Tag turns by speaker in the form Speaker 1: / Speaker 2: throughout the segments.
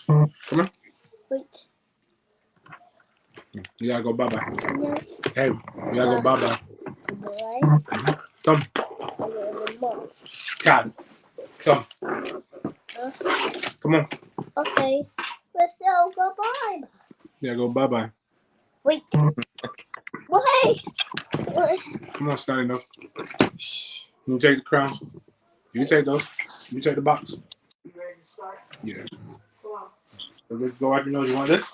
Speaker 1: Come on.
Speaker 2: Wait.
Speaker 1: You gotta go bye-bye.
Speaker 2: No.
Speaker 1: Hey, you gotta go bye-bye.
Speaker 2: Bye.
Speaker 1: Come. Got it. Come. Come on.
Speaker 2: Okay. Let's go bye.
Speaker 1: You gotta go bye-bye.
Speaker 2: Wait. Wait.
Speaker 1: Come on, Snotty Nose. You take the crowns. You can take those. You take the box.
Speaker 3: You ready to start?
Speaker 1: Yeah.
Speaker 3: Come on.
Speaker 1: So let's go wipe your nose. You want this?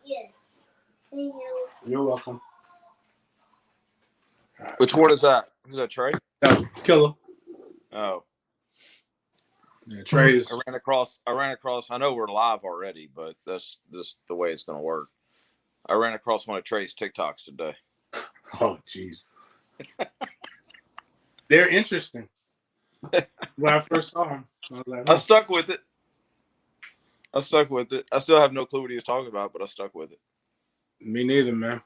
Speaker 2: Yes. Thank you.
Speaker 1: You're welcome.
Speaker 4: Which one is that? Is that Trey?
Speaker 1: That was Killer.
Speaker 4: Oh.
Speaker 1: Yeah, Trey is.
Speaker 4: I ran across. I know we're live already, but that's the way it's going to work. I ran across one of Trey's TikToks today.
Speaker 1: Oh, jeez. They're interesting. When I first saw them, I was like,
Speaker 4: I stuck with it. I still have no clue what he was talking about, but I stuck with it.
Speaker 1: Me neither, man.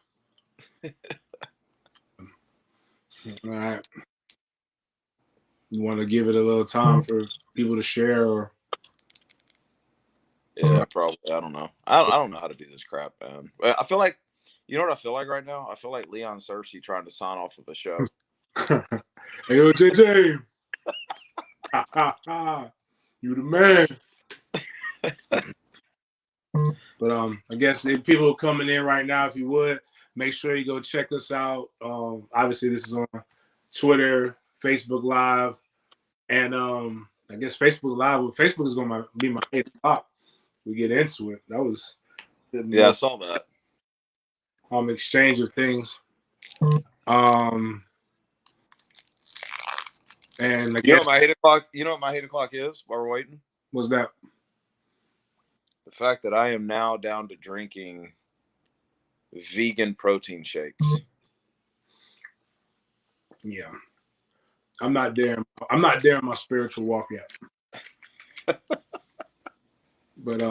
Speaker 1: All right. You want to give it a little time for people to share, or?
Speaker 4: Yeah, probably. I don't know. I don't know how to do this crap, man. I feel like, you know what I feel like right now? I feel like Leon Cersei trying to sign off of a show.
Speaker 1: Hey, yo, JJ. You the man. But I guess if people are coming in right now, if you would, make sure you go check us out. Obviously, this is on Twitter, Facebook Live, and I guess Facebook Live. Well, Facebook is going to be my 8 o'clock. We get into it. That was
Speaker 4: Yeah, I saw that.
Speaker 1: Exchange of things. And I guess
Speaker 4: my 8 o'clock. You know what my 8 o'clock is while we're waiting?
Speaker 1: What's that?
Speaker 4: The fact that I am now down to drinking vegan protein shakes.
Speaker 1: Yeah. I'm not there. I'm not there in my spiritual walk yet. But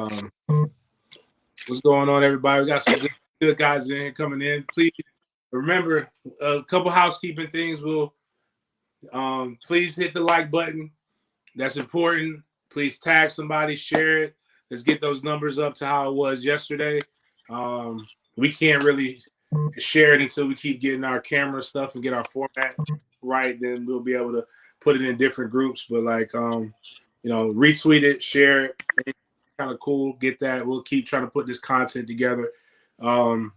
Speaker 1: what's going on, everybody? We got some good guys in here coming in. Please remember a couple housekeeping things. We'll please hit the like button. That's important. Please tag somebody, share it. Let's get those numbers up to how it was yesterday. We can't really share it until we keep getting our camera stuff and get our format right. Then we'll be able to put it in different groups. But retweet it, share it. It's kind of cool. Get that. We'll keep trying to put this content together. One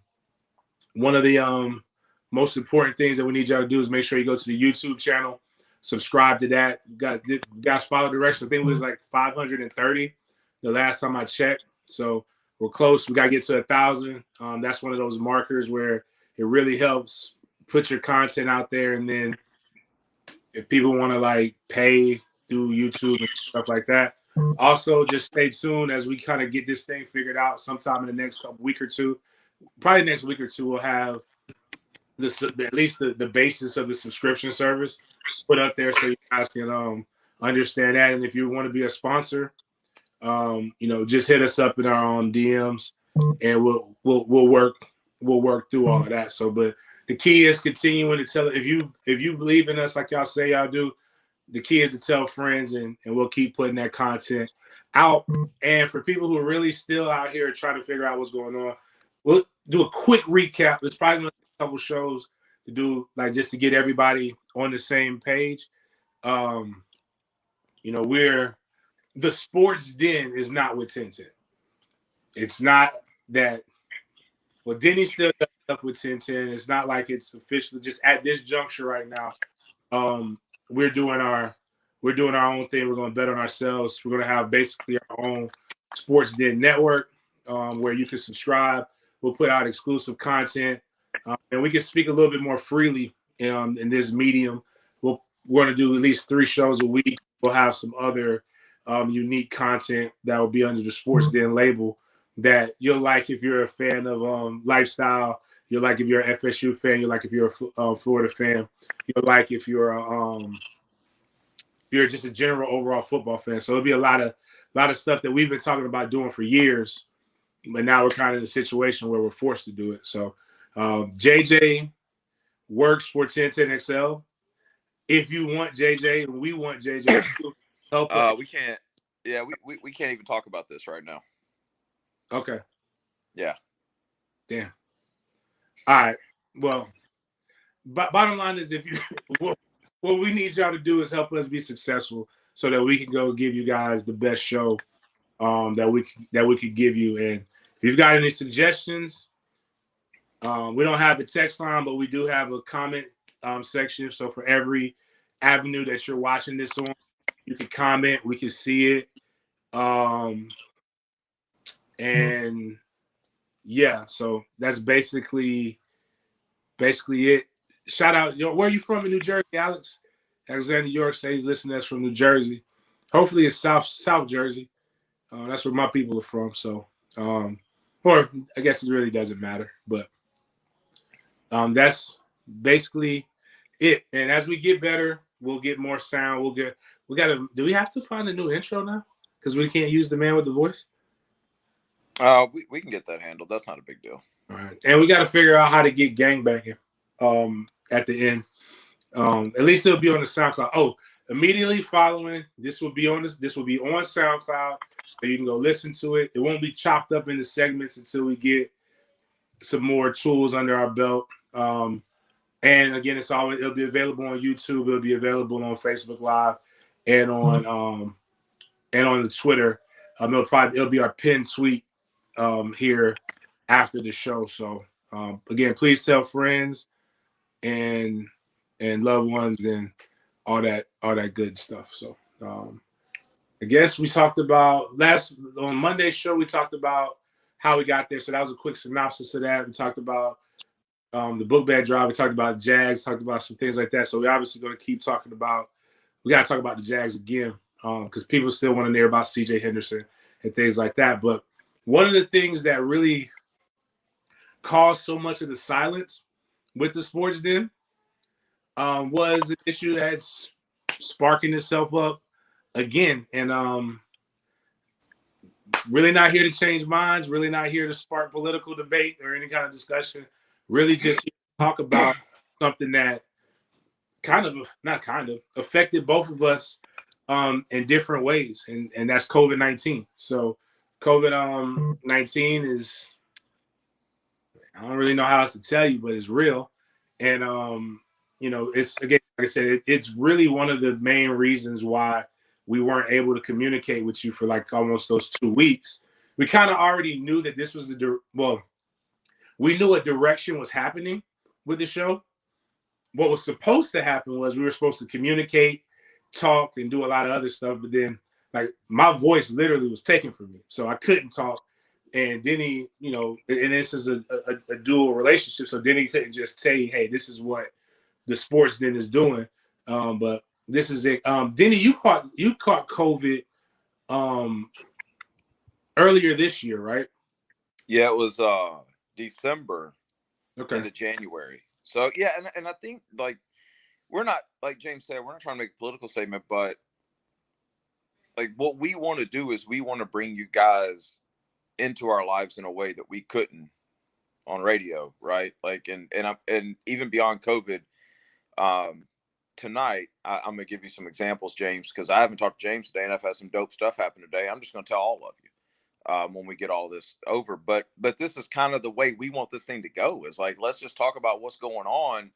Speaker 1: of the most important things that we need y'all to do is make sure you go to the YouTube channel, subscribe to that. You guys follow directions. I think it was like 530 the last time I checked. So we're close. We got to get to 1,000. That's one of those markers where it really helps put your content out there. And then if people want to pay through YouTube and stuff like that, also just stay tuned as we kind of get this thing figured out. Sometime in the next week or two, probably next week or two, we'll have this, at least the basis of the subscription service put up there so you guys can understand that. And if you want to be a sponsor, just hit us up in our DMs, and we'll work through all of that. So, but the key is continuing to tell. If you believe in us like y'all say y'all do, the key is to tell friends, and we'll keep putting that content out. And for people who are really still out here trying to figure out what's going on, we'll do a quick recap. There's probably going to be a couple shows to do, just to get everybody on the same page. We're the Sports Den is not with 1010. It's not that. Well, Denny still does stuff with 1010. It's not like it's officially just at this juncture right now. We're doing our own thing. We're going to bet on ourselves. We're going to have basically our own Sports Den network where you can subscribe. We'll put out exclusive content, and we can speak a little bit more freely in this medium. We're going to do at least 3 shows a week. We'll have some other unique content that will be under the Sports Den label that you'll like if you're a fan of lifestyle. You'll like if you're an FSU fan. You'll like if you're a Florida fan. You'll like if you're you're just a general overall football fan. So it'll be a lot of stuff that we've been talking about doing for years, but now we're kind of in a situation where we're forced to do it. So JJ works for 1010XL. If you want JJ, we want JJ to help us.
Speaker 4: We can't. Yeah, we can't even talk about this right now.
Speaker 1: Okay.
Speaker 4: Yeah.
Speaker 1: Damn. All right. Well, bottom line is, if you what we need y'all to do is help us be successful, so that we can go give you guys the best show that we could give you. And if you've got any suggestions, we don't have the text line, but we do have a comment section. So for every avenue that you're watching this on, you can comment. We can see it. And yeah, so that's basically it. Shout out, where are you from in New Jersey, Alex? Alexander York says he's listening to us from New Jersey. Hopefully it's South Jersey. That's where my people are from. So, or I guess it really doesn't matter. But that's basically it. And as we get better, we'll get more sound. Do we have to find a new intro now? Because we can't use the man with the voice?
Speaker 4: We can get that handled. That's not a big deal.
Speaker 1: All right. And we got to figure out how to get gangbanging at the end. At least it'll be on the SoundCloud. Oh, immediately following, this will be on SoundCloud, so you can go listen to it. It won't be chopped up into segments until we get some more tools under our belt. And again, it'll be available on YouTube. It'll be available on Facebook Live and on the Twitter. It'll be our pinned tweet here after the show. So again, please tell friends and loved ones and all that good stuff. So I guess we talked about on Monday's show, we talked about how we got there. So that was a quick synopsis of that. We talked about the book bag drive. We talked about Jags, talked about some things like that. So we're obviously going to keep talking about, we got to talk about the Jags again because people still want to hear about CJ Henderson and things like that. But one of the things that really caused so much of the silence with the Sports Den was an issue that's sparking itself up again. And really not here to change minds, really not here to spark political debate or any kind of discussion, really just talk about something that affected both of us in different ways. And that's COVID-19. So COVID-19 is, I don't really know how else to tell you, but it's real. And, it's, again, like I said, it's really one of the main reasons why we weren't able to communicate with you for like almost those 2 weeks. We kind of already knew that this was we knew a direction was happening with the show. What was supposed to happen was we were supposed to communicate, talk, and do a lot of other stuff. But then, like, my voice literally was taken from me, so I couldn't talk. And Denny, and this is a dual relationship, so Denny couldn't just say, "Hey, this is what the Sports Den is doing." But this is it. Denny, you caught COVID earlier this year, right?
Speaker 4: Yeah, it was December
Speaker 1: into
Speaker 4: January. So yeah, and I think like we're not, like James said, we're not trying to make a political statement, but like what we want to do is we want to bring you guys into our lives in a way that we couldn't on radio, right? Like and even beyond COVID. Tonight, I'm gonna give you some examples, James, because I haven't talked to James today, and I've had some dope stuff happen today. I'm just gonna tell all of you when we get all this over. But this is kind of the way we want this thing to go. Is like, let's just talk about what's going on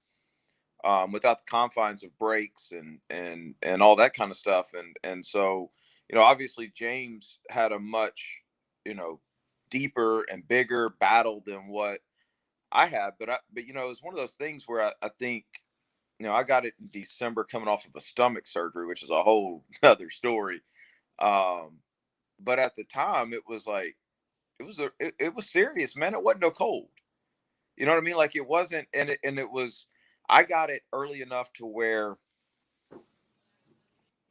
Speaker 4: without the confines of breaks and all that kind of stuff. And so, obviously James had a much deeper and bigger battle than what I had. But it's one of those things where I think. I got it in December coming off of a stomach surgery, which is a whole other story. But at the time, it was like, it was serious, man. It wasn't no cold. You know what I mean? Like it wasn't, and it was, I got it early enough to where it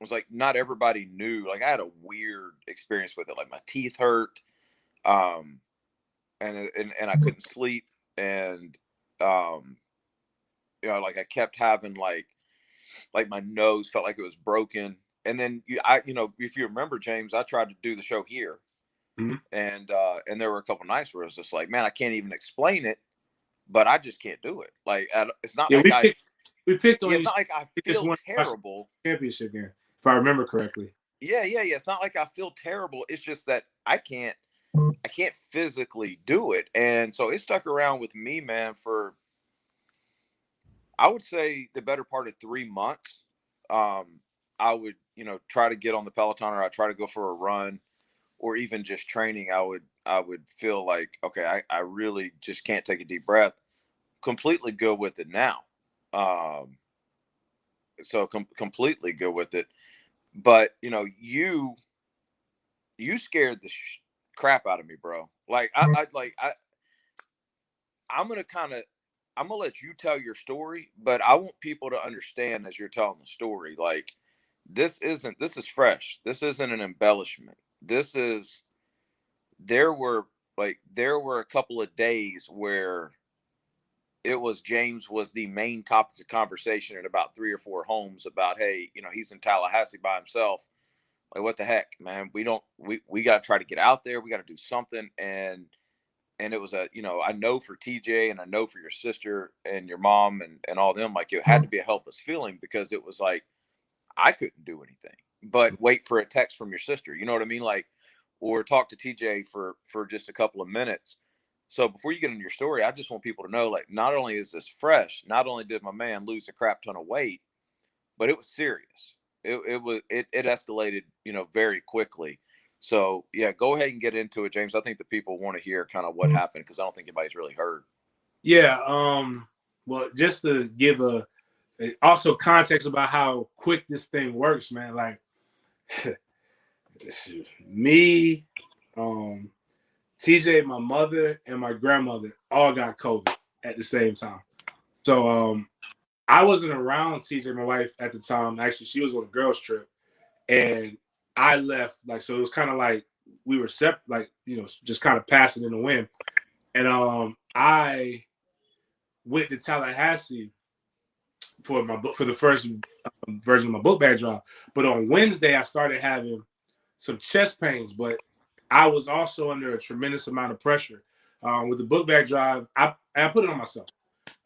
Speaker 4: was like, not everybody knew. Like I had a weird experience with it. Like my teeth hurt. And I couldn't sleep. And, like I kept having like my nose felt like it was broken. And then if you remember, James, I tried to do the show here, and there were a couple nights where it was just like, man, I can't even explain it, but I just can't do it. Like it's not like
Speaker 1: we picked on
Speaker 4: it's
Speaker 1: you.
Speaker 4: not like I feel terrible.
Speaker 1: Championship game, if I remember correctly.
Speaker 4: Yeah. It's not like I feel terrible. It's just that I can't physically do it. And so it stuck around with me, man, for, I would say, the better part of 3 months. I would, try to get on the Peloton, or I'd try to go for a run, or even just training. I would feel like, okay, I really just can't take a deep breath. Completely good with it now. So completely good with it. But, you scared the crap out of me, bro. Like, I'm going to kind of, I'm going to let you tell your story, but I want people to understand as you're telling the story, like, this is fresh. This isn't an embellishment. This is, there were a couple of days where it was, James was the main topic of conversation in about 3 or 4 homes about, hey, he's in Tallahassee by himself. Like, what the heck, man? We got to try to get out there. We got to do something. And it was I know for TJ, and I know for your sister and your mom and all them, like, it had to be a helpless feeling, because it was like, I couldn't do anything but wait for a text from your sister. You know what I mean? Like, or talk to TJ for just a couple of minutes. So before you get into your story, I just want people to know, like, not only is this fresh, not only did my man lose a crap ton of weight, but it was serious. It escalated, very quickly. So yeah, go ahead and get into it, James. I think the people want to hear kind of what happened, because I don't think anybody's really heard.
Speaker 1: Yeah. Well, just to give also context about how quick this thing works, man. Like, me, TJ, my mother, and my grandmother all got COVID at the same time. So I wasn't around TJ, my wife, at the time. Actually, she was on a girls' trip, and I left. Like, so it was kind of like we were separate, like, just kind of passing in the wind. And I went to Tallahassee for my book, for the first version of my book bag drive. But on Wednesday, I started having some chest pains, but I was also under a tremendous amount of pressure. With the book bag drive, I put it on myself.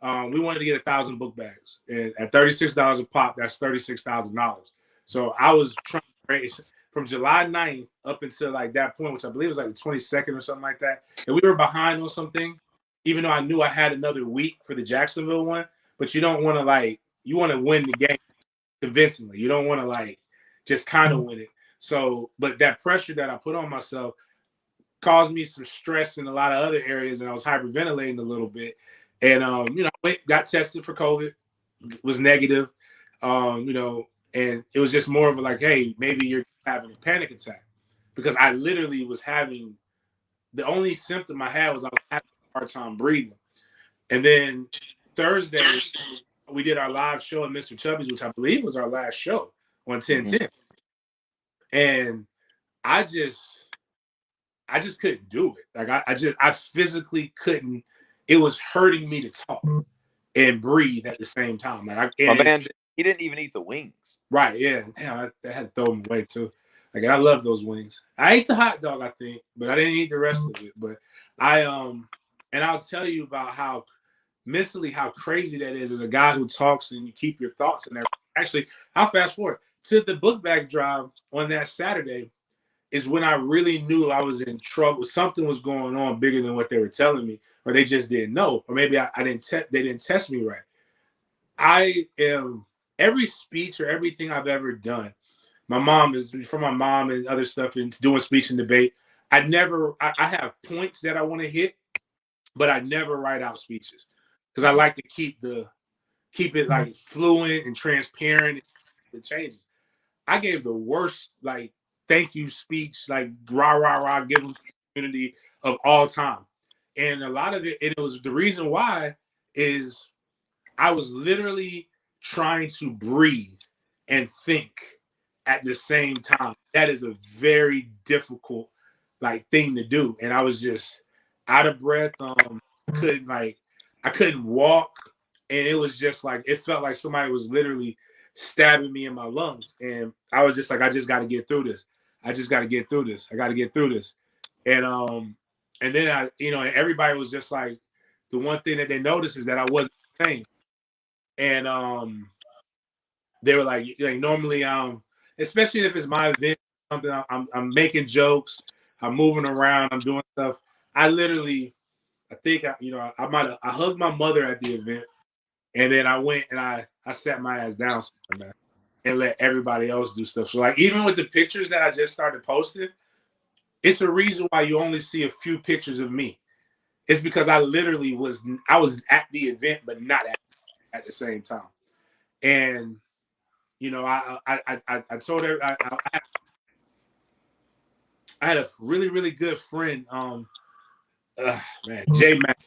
Speaker 1: We wanted to get 1,000 book bags, and at $36 a pop, that's $36,000. So I was trying to raise from July 9th up until like that point, which I believe was like the 22nd or something like that. And we were behind on something, even though I knew I had another week for the Jacksonville one. But you don't want to, you want to win the game convincingly. You don't want to just kind of win it. So, but that pressure that I put on myself caused me some stress in a lot of other areas, and I was hyperventilating a little bit. And I got tested for COVID, was negative. And it was just more of a hey, maybe you're having a panic attack, because I literally was having, the only symptom I had was I was having a hard time breathing. And then Thursday, we did our live show at Mr. Chubby's, which I believe was our last show on 1010. Mm-hmm. And I just couldn't do it. Like, I physically couldn't. It was hurting me to talk and breathe at the same time. Like,
Speaker 4: my man, he didn't even eat the wings.
Speaker 1: Right? Yeah. Damn, I had to throw them away too. Like, I love those wings. I ate the hot dog, I think, but I didn't eat the rest of it. But and I'll tell you about how mentally how crazy that is as a guy who talks and you keep your thoughts in there. Actually, I'll fast forward to the book bag drive on that Saturday. Is when I really knew I was in trouble. Something was going on bigger than what they were telling me, or they just didn't know, or maybe they didn't test me right. I am, every speech or everything I've ever done, my mom is from my mom and other stuff and doing speech and debate. I have points that I want to hit, but I never write out speeches, because I like to keep it like fluent and transparent. It changes. I gave the worst thank you speech, rah, give them community of all time. And a lot of it was the reason why is I was literally trying to breathe and think at the same time. That is a very difficult thing to do. And I was just out of breath. I couldn't walk. And it was just it felt like somebody was literally stabbing me in my lungs. And I was just I just got to get through this. I just got to get through this. I got to get through this. And then everybody was just the one thing that they noticed is that I wasn't the same. And they were normally, especially if it's my event, something. I'm making jokes. I'm moving around. I'm doing stuff. I literally, I think I hugged my mother at the event, and then I went and I sat my ass down somewhere, man, and let everybody else do stuff. So like even with the pictures that I just started posting, it's a reason why you only see a few pictures of me. It's because I literally was at the event, but not at the same time. And I told her I had a really really good friend, man, J Mac,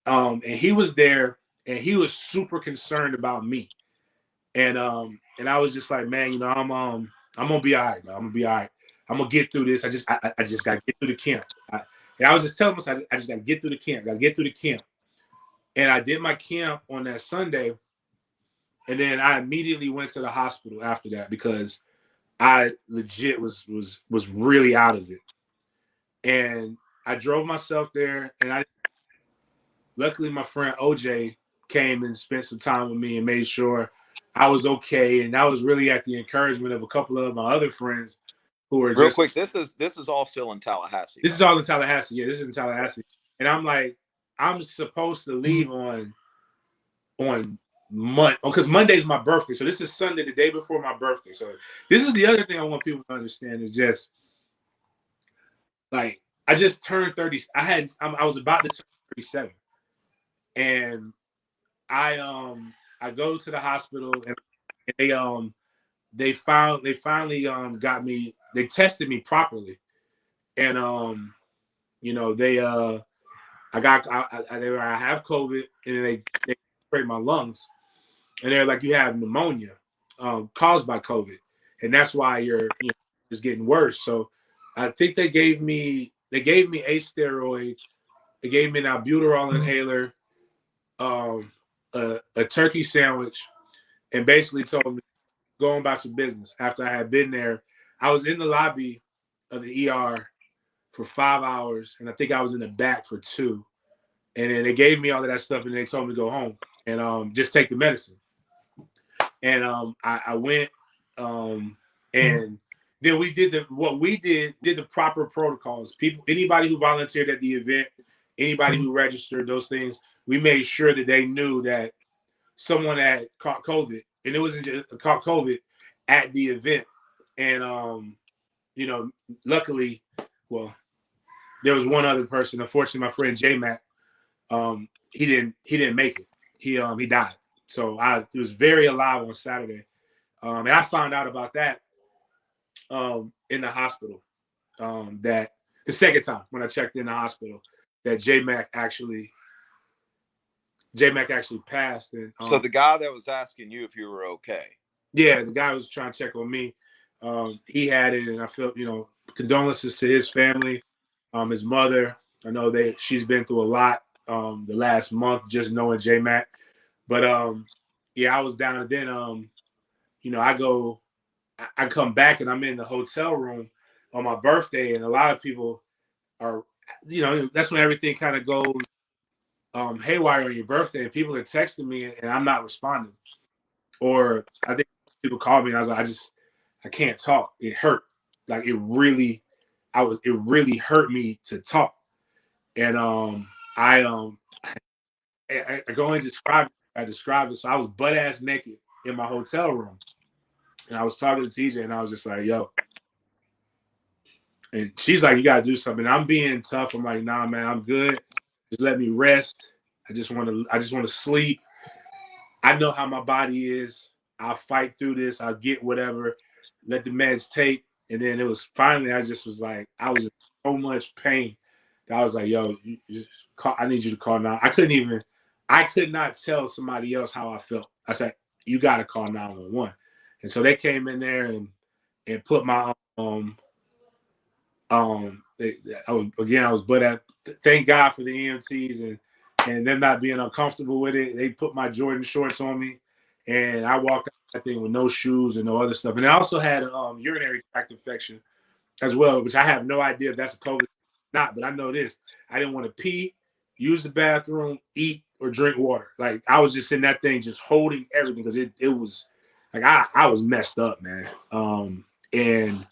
Speaker 1: and he was there, and he was super concerned about me, and I was just like, man, I'm gonna be all right, though. I'm gonna be all right. I'm gonna get through this. I just gotta get through the camp. And I was just telling myself, I just gotta get through the camp. Gotta get through the camp. And I did my camp on that Sunday, and then I immediately went to the hospital after that because I legit was really out of it. And I drove myself there, and luckily my friend OJ came and spent some time with me and made sure I was okay. And that was really at the encouragement of a couple of my other friends who were
Speaker 4: Real quick, this is all still in Tallahassee.
Speaker 1: This is all in Tallahassee. Yeah, this is in Tallahassee. And I'm like, I'm supposed to leave on Monday, because Monday's my birthday. So this is Sunday, the day before my birthday. So this is the other thing I want people to understand is just like I just turned 30. I was about to turn 37, and I go to the hospital, and they finally got me. They tested me properly, and I have COVID, and then they sprayed my lungs, and they're like, you have pneumonia caused by COVID, and that's why it's getting worse. So I think they gave me a steroid, they gave me an albuterol inhaler, a turkey sandwich, and basically told me go on about your business. After I had been there, I was in the lobby of the ER for 5 hours, and I think I was in the back for 2. And then they gave me all of that stuff, and they told me to go home and just take the medicine. And I went, and then we did the proper protocols. Anybody who volunteered at the event, anybody who registered, those things, we made sure that they knew that someone had caught COVID, and it wasn't just caught COVID at the event. And luckily, well, there was one other person. Unfortunately, my friend J Mac, he didn't make it. He died. So he was very alive on Saturday, and I found out about that in the hospital. That the second time when I checked in the hospital, that J Mac actually passed. And
Speaker 4: so the guy that was asking you if you were okay.
Speaker 1: Yeah, the guy was trying to check on me. He had it, and I felt, condolences to his family, his mother. I know she's been through a lot the last month just knowing J Mac. But I was down, and then I come back, and I'm in the hotel room on my birthday, and a lot of people are, that's when everything kind of goes haywire on your birthday, and people are texting me, and I'm not responding. Or I think people called me, and I was like, I can't talk. It hurt. Like it really hurt me to talk. And I go and describe it. I described it. So I was butt ass naked in my hotel room, and I was talking to TJ, and I was just like, yo. And she's like, you gotta do something. I'm being tough. I'm like, nah, man, I'm good. Just let me rest. I just want to sleep. I know how my body is. I'll fight through this. I'll get whatever. Let the meds take. And then it was finally, I just was like, I was in so much pain that I was like, yo, I need you to call now. I could not tell somebody else how I felt. I said, you got to call 911. And so they came in there and put my, I was butt at, thank God for the EMTs and them not being uncomfortable with it. They put my Jordan shorts on me, and I walked out that thing with no shoes and no other stuff. And I also had a urinary tract infection as well, which I have no idea if that's a COVID or not, but I know this. I didn't want to pee, use the bathroom, eat, or drink water. Like I was just in that thing just holding everything because it was like I was messed up, man. And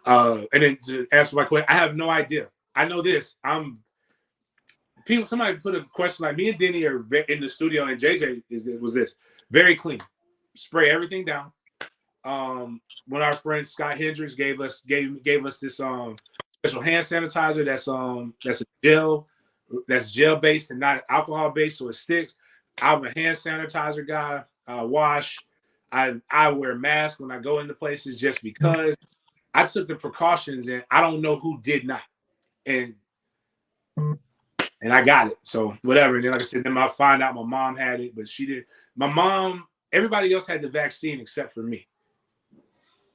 Speaker 1: And then to answer my question, I have no idea. I know this. Somebody put a question like me and Denny are in the studio, and JJ was this very clean. Spray everything down. When our friend Scott Hendricks gave us this special hand sanitizer that's gel based and not alcohol based, so it sticks. I'm a hand sanitizer guy. Wash. I wear masks when I go into places just because I took the precautions, and I don't know who did not, and I got it. So whatever. And then, like I said, then I find out my mom had it, but she did. My mom, everybody else had the vaccine except for me,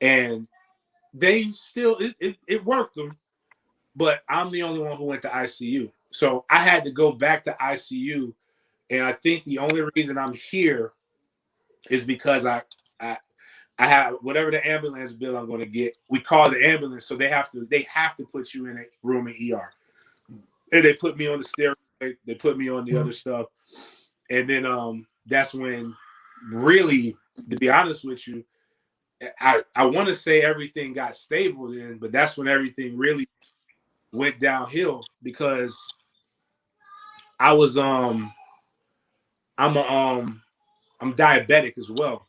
Speaker 1: and they still it worked them, but I'm the only one who went to ICU. So I had to go back to ICU, and I think the only reason I'm here is because I have whatever the ambulance bill I'm going to get. We call the ambulance, so they have to put you in a room in ER, and they put me on the steroid. They put me on the other stuff, and then that's when, really, to be honest with you, I want to say everything got stable then, but that's when everything really went downhill because I was I'm diabetic as well.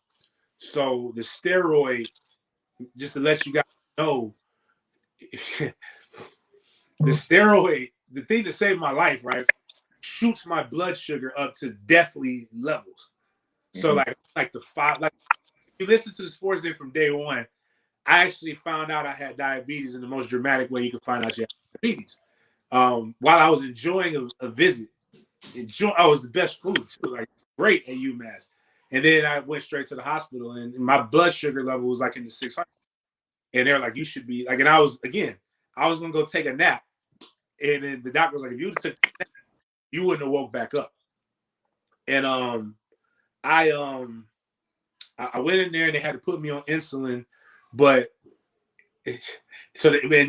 Speaker 1: So the steroid, just to let you guys know, the steroid, the thing to save my life, right, shoots my blood sugar up to deathly levels. So like the five, like if you listen to the sports day from day one, I actually found out I had diabetes in the most dramatic way you can find out you have diabetes. While I was enjoying a visit, I was the best food too, like great at UMass. And then I went straight to the hospital, and my blood sugar level was like in the 600. And they're like, you should be like, and I was gonna go take a nap, and then the doctor was like, if you took a nap, you wouldn't have woke back up. And I went in there and they had to put me on insulin, but and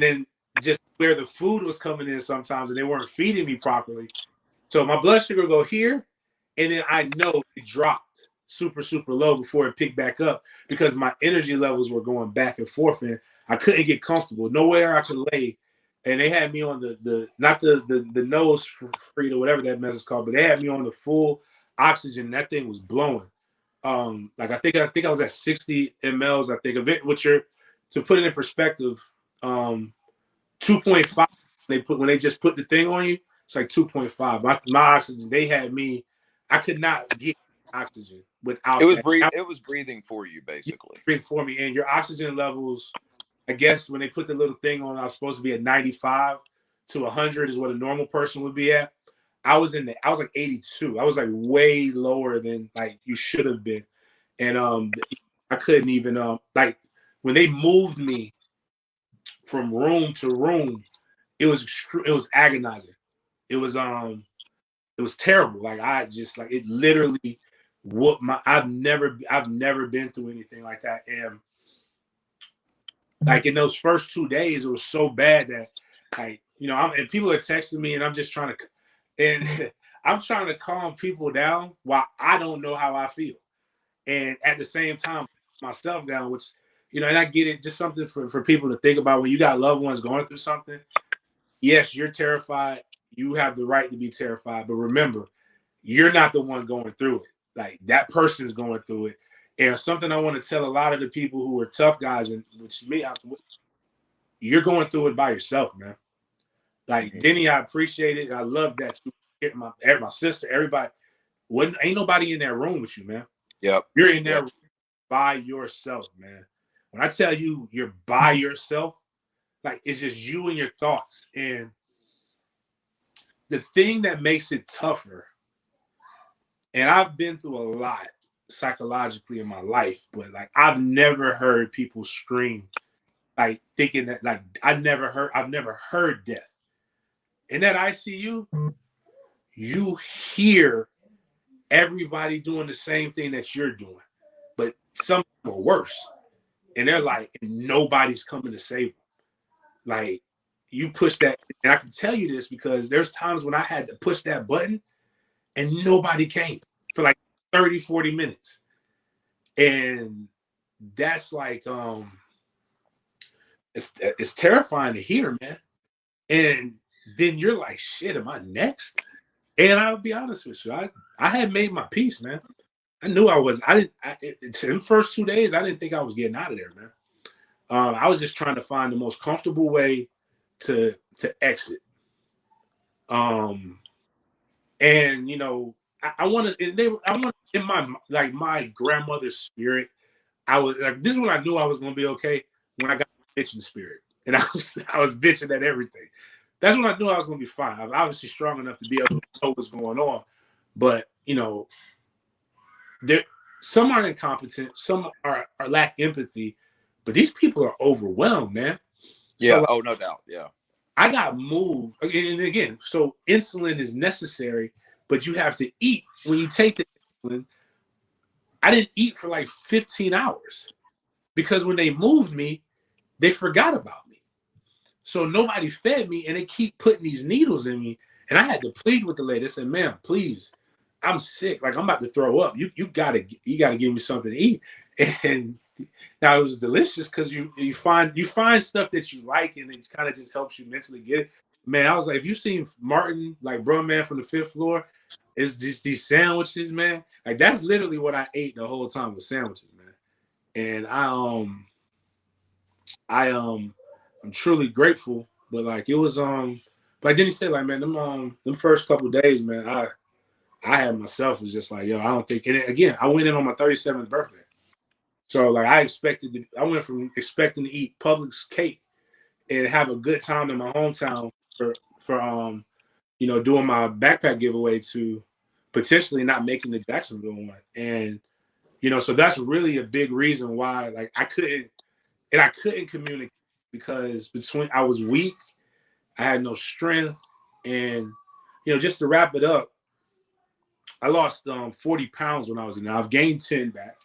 Speaker 1: then just where the food was coming in sometimes, and they weren't feeding me properly. So my blood sugar would go here, and then I know it dropped super, super low before it picked back up because my energy levels were going back and forth, and I couldn't get comfortable. Nowhere I could lay. And they had me on not the nose free or whatever that mess is called, but they had me on the full oxygen. That thing was blowing. Like I think I was at 60 mLs. I think of it, to put it in perspective, 2.5. When they just put the thing on you, it's like 2.5. My oxygen, they had me. I could not get oxygen without
Speaker 4: it was
Speaker 1: that.
Speaker 4: It was breathing for you, basically.
Speaker 1: Breathing for me, and your oxygen levels. I guess when they put the little thing on, I was supposed to be at 95 to 100 is what a normal person would be at. I was like 82. I was like way lower than like you should have been, and I couldn't even like when they moved me from room to room, it was agonizing. It was terrible. Like I just like it literally whooped my. I've never been through anything like that, and like in those first 2 days, it was so bad that like and people are texting me, and I'm just trying to, and I'm trying to calm people down while I don't know how I feel, and at the same time myself down, which and I get it, just something for people to think about when you got loved ones going through something. Yes, you're terrified. You have the right to be terrified, but remember, you're not the one going through it. Like that person's going through it. And something I want to tell a lot of the people who are tough guys, and which me, you're going through it by yourself, man. Like Denny, I appreciate it. I love that you, my sister, everybody. Ain't nobody in that room with you, man.
Speaker 4: Yep.
Speaker 1: You're in there by yourself, man. When I tell you you're by yourself, like it's just you and your thoughts. And the thing that makes it tougher, and I've been through a lot psychologically in my life, but like I've never heard people scream like thinking that like I've never heard death. In that ICU, you hear everybody doing the same thing that you're doing, but some are worse. And they're like, nobody's coming to save them. Like you push that, and I can tell you this because there's times when I had to push that button and nobody came for like 30, 40 minutes. And that's like it's terrifying to hear, man. And then you're like, shit, am I next? And I'll be honest with you, I had made my peace, man. I knew I was. In the first 2 days, I didn't think I was getting out of there, man. I was just trying to find the most comfortable way to exit. And I want in my grandmother's spirit. I was like, this is when I knew I was gonna be okay, when I got bitching spirit, and I was bitching at everything. That's when I knew I was gonna be fine. I was obviously strong enough to be able to know what's going on, but some are incompetent, some are lack empathy, but these people are overwhelmed, man.
Speaker 4: Yeah.
Speaker 1: So,
Speaker 4: No doubt. Yeah.
Speaker 1: I got moved, and again, so insulin is necessary, but you have to eat when you take the insulin. I didn't eat for like 15 hours because when they moved me, they forgot about me. So nobody fed me, and they keep putting these needles in me. And I had to plead with the lady. I said, "Ma'am, please, I'm sick. Like, I'm about to throw up. You gotta give me something to eat." And now it was delicious because you find stuff that you like, and it kind of just helps you mentally get it. Man, I was like, if you seen Martin, like Bro Man from the Fifth Floor, it's just these sandwiches, man. Like, that's literally what I ate the whole time, was sandwiches, man. And I'm truly grateful, but like it was but then he said, like, man, them first couple of days, man, I had myself was just like, yo, I don't think. And again, I went in on my 37th birthday. So like I went from expecting to eat Publix cake and have a good time in my hometown for doing my backpack giveaway to potentially not making the Jacksonville one. And so that's really a big reason why like I couldn't communicate, because I was weak, I had no strength, and just to wrap it up, I lost 40 pounds when I was in there. I've gained 10 back.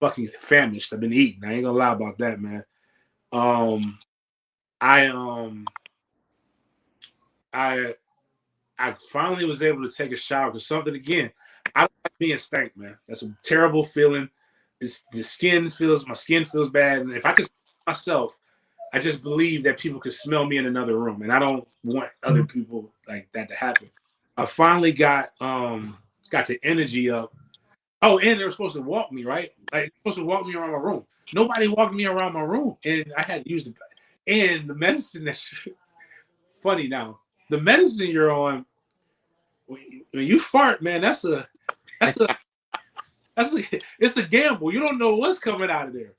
Speaker 1: Fucking famished. I've been eating. I ain't gonna lie about that, man. I finally was able to take a shower because something, again, I don't like being stank, man. That's a terrible feeling. My skin feels bad, and if I could myself, I just believe that people could smell me in another room, and I don't want other people like that to happen. I finally got the energy up. Oh, and they were supposed to walk me, right? Like, supposed to walk me around my room. Nobody walked me around my room, and I had to use and the medicine that's funny now. The medicine you're on, when you fart, man, it's a gamble. You don't know what's coming out of there.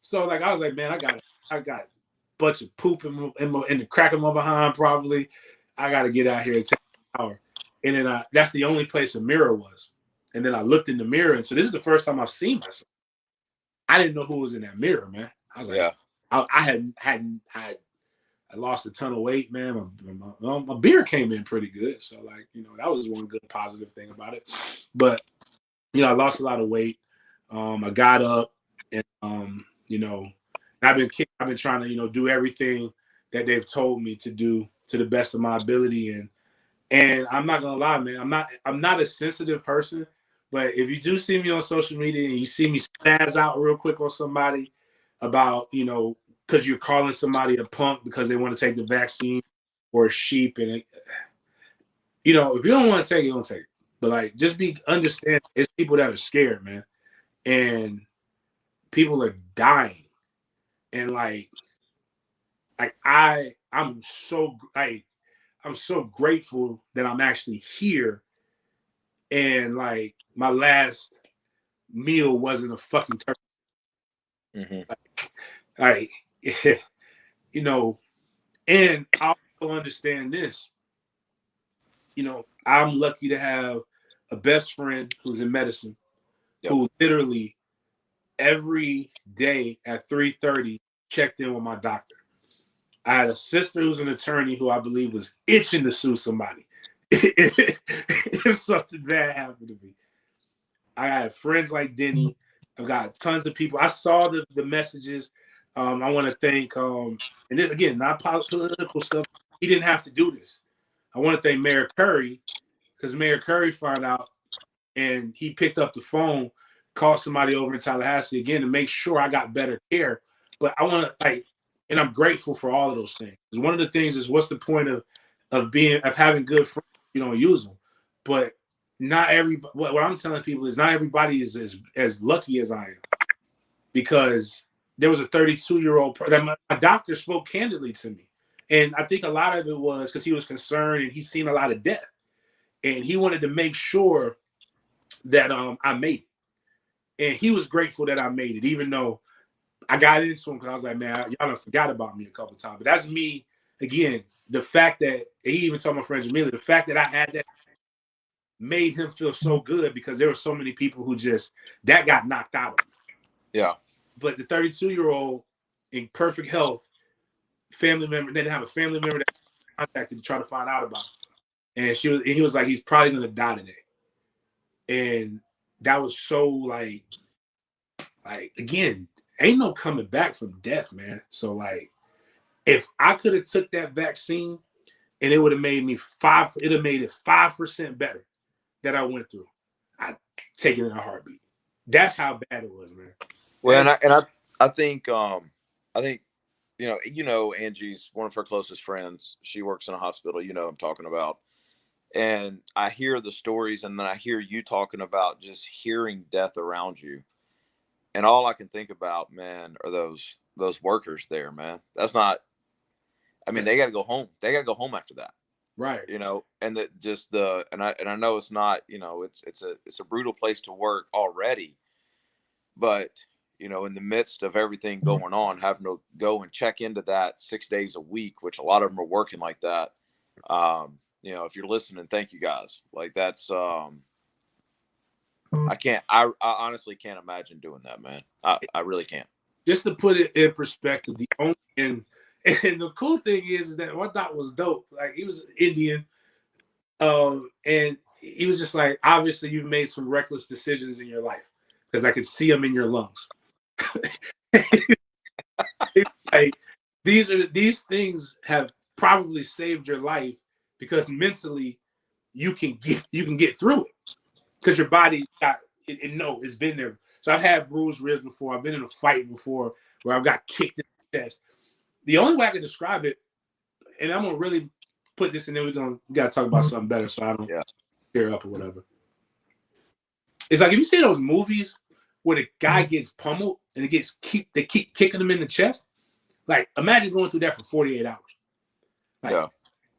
Speaker 1: So like I was like, man, I got a bunch of poop in the crack of my behind. Probably, I got to get out here and take a shower. And then that's the only place a mirror was. And then I looked in the mirror, and so this is the first time I've seen myself. I didn't know who was in that mirror, man. I was like, yeah. I lost a ton of weight, man. My beard came in pretty good, so like that was one good positive thing about it. But I lost a lot of weight. I got up, and I've been trying to do everything that they've told me to do to the best of my ability, and I'm not gonna lie, man. I'm not a sensitive person, but if you do see me on social media and you see me spaz out real quick on somebody about because you're calling somebody a punk because they want to take the vaccine, or a sheep, and if you don't want to take it, don't take it. But like, just understand, it's people that are scared, man, and people are dying, and I'm so grateful that I'm actually here, and like my last meal wasn't a fucking turkey. Mm-hmm. And I also understand this. I'm lucky to have a best friend who's in medicine, who literally every day at 3:30 checked in with my doctor. I had a sister who's an attorney who I believe was itching to sue somebody if something bad happened to me. I had friends like Denny. I've got tons of people. I saw the messages. I want to thank, and this, again, not political stuff. He didn't have to do this. I want to thank Mayor Curry, because Mayor Curry found out, and he picked up the phone, called somebody over in Tallahassee again to make sure I got better care. But I want to And I'm grateful for all of those things. Because one of the things is, what's the point of having good friends if you don't use them? But not everybody. What I'm telling people is not everybody is as lucky as I am, because there was a 32-year-old that my doctor spoke candidly to me, and I think a lot of it was because he was concerned and he's seen a lot of death, and he wanted to make sure that I made it, and he was grateful that I made it, even though I got into him because I was like, man, y'all done forgot about me a couple of times. But that's me again. The fact that he even told my friend Jamila, the fact that I had that made him feel so good, because there were so many people who just that got knocked out of him.
Speaker 4: Yeah.
Speaker 1: But the 32-year-old in perfect health, family member, they didn't have a family member that contacted to try to find out about him. And he was like, he's probably gonna die today. And that was so like again, ain't no coming back from death, man. So like, if I could have took that vaccine and it would have made me it'd have made it 5% better that I went through, I'd take it in a heartbeat. That's how bad it was, man.
Speaker 4: Well, I think you know Angie's one of her closest friends. She works in a hospital. You know what I'm talking about. And I hear the stories, and then I hear you talking about just hearing death around you. And all I can think about, man, are those workers there, man. That's not. I mean, they got to go home. They got to go home after that,
Speaker 1: Right?
Speaker 4: you know. And I know it's not, you know, it's a brutal place to work already, but you know, in the midst of everything going on, having to go and check into that 6 days a week, which a lot of them are working like that. You know, if you're listening, thank you guys. Like that's I honestly can't imagine doing that, man. I really can't.
Speaker 1: Just to put it in perspective, and the cool thing is that what I thought was dope. Like, he was Indian, and he was just like, obviously you've made some reckless decisions in your life, because I could see them in your lungs. Like, these things have probably saved your life, because mentally you can get through it, because your body got it. No, it's been there. So I've had bruised ribs before. I've been in a fight before where I've got kicked in the chest. The only way I can describe it, and I'm gonna really put this in there, we gotta talk about something better, so I don't tear up or whatever. It's like, if you see those movies where the guy gets pummeled and they keep kicking him in the chest. Like, imagine going through that for 48 hours.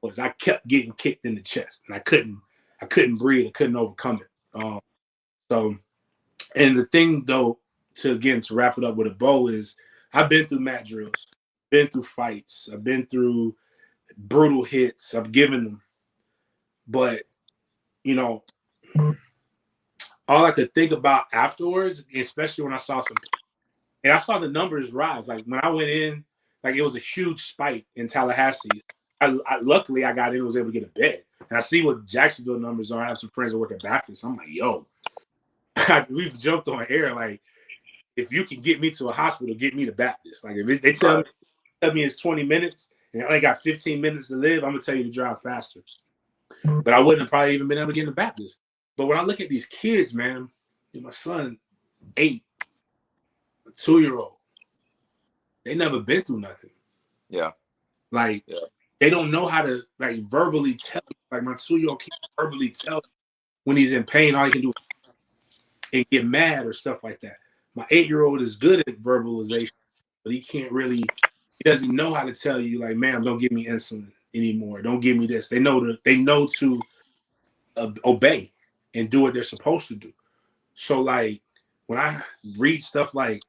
Speaker 1: Like, I kept getting kicked in the chest, and I couldn't breathe. I couldn't overcome it. So, and the thing though, to wrap it up with a bow, is I've been through mat drills, been through fights, I've been through brutal hits, I've given them, but you know, all I could think about afterwards, especially when I saw and I saw the numbers rise. Like, when I went in, like, it was a huge spike in Tallahassee. Luckily I got in and was able to get a bed. And I see what Jacksonville numbers are. I have some friends that work at Baptist. I'm like, yo, we've jumped on air. Like, if you can get me to a hospital, get me to Baptist. Like, if they tell me it's 20 minutes and I only got 15 minutes to live, I'm gonna tell you to drive faster. But I wouldn't have probably even been able to get into Baptist. But when I look at these kids, man, my son, 8, a 2-year-old, they never been through nothing.
Speaker 4: Yeah.
Speaker 1: Like, they don't know how to, like, verbally tell you. Like, my 2-year-old can't verbally tell when he's in pain. All he can do is get mad or stuff like that. My 8-year-old is good at verbalization, but he doesn't know how to tell you, like, ma'am, don't give me insulin anymore. Don't give me this. They know to obey and do what they're supposed to do. So, like, when I read stuff like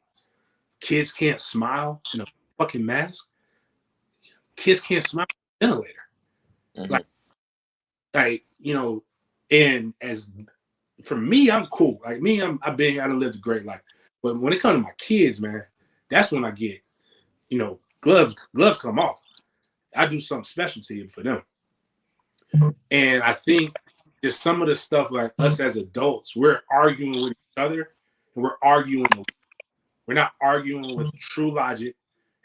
Speaker 1: kids can't smile in a fucking mask, kids can't smile on a ventilator.
Speaker 4: Mm-hmm.
Speaker 1: Like, you know, and as for me, I'm cool. Like, me, I lived a great life. But when it comes to my kids, man, that's when I get, you know, gloves come off. I do something special to you for them. And I think just some of the stuff, like, us as adults, we're arguing with each other, and we're not arguing with true logic,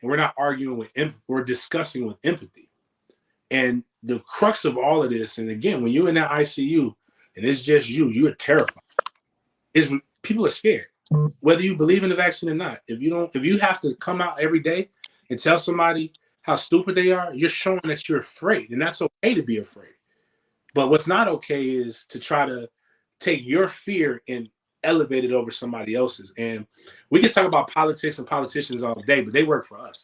Speaker 1: and we're not arguing with empathy. We're discussing with empathy. And the crux of all of this, and again, when you're in that ICU and it's just you're terrified. People are scared, whether you believe in the vaccine or not. If you have to come out every day and tell somebody how stupid they are, you're showing that you're afraid, and that's okay to be afraid. But what's not okay is to try to take your fear and elevate it over somebody else's. And we can talk about politics and politicians all day, but they work for us.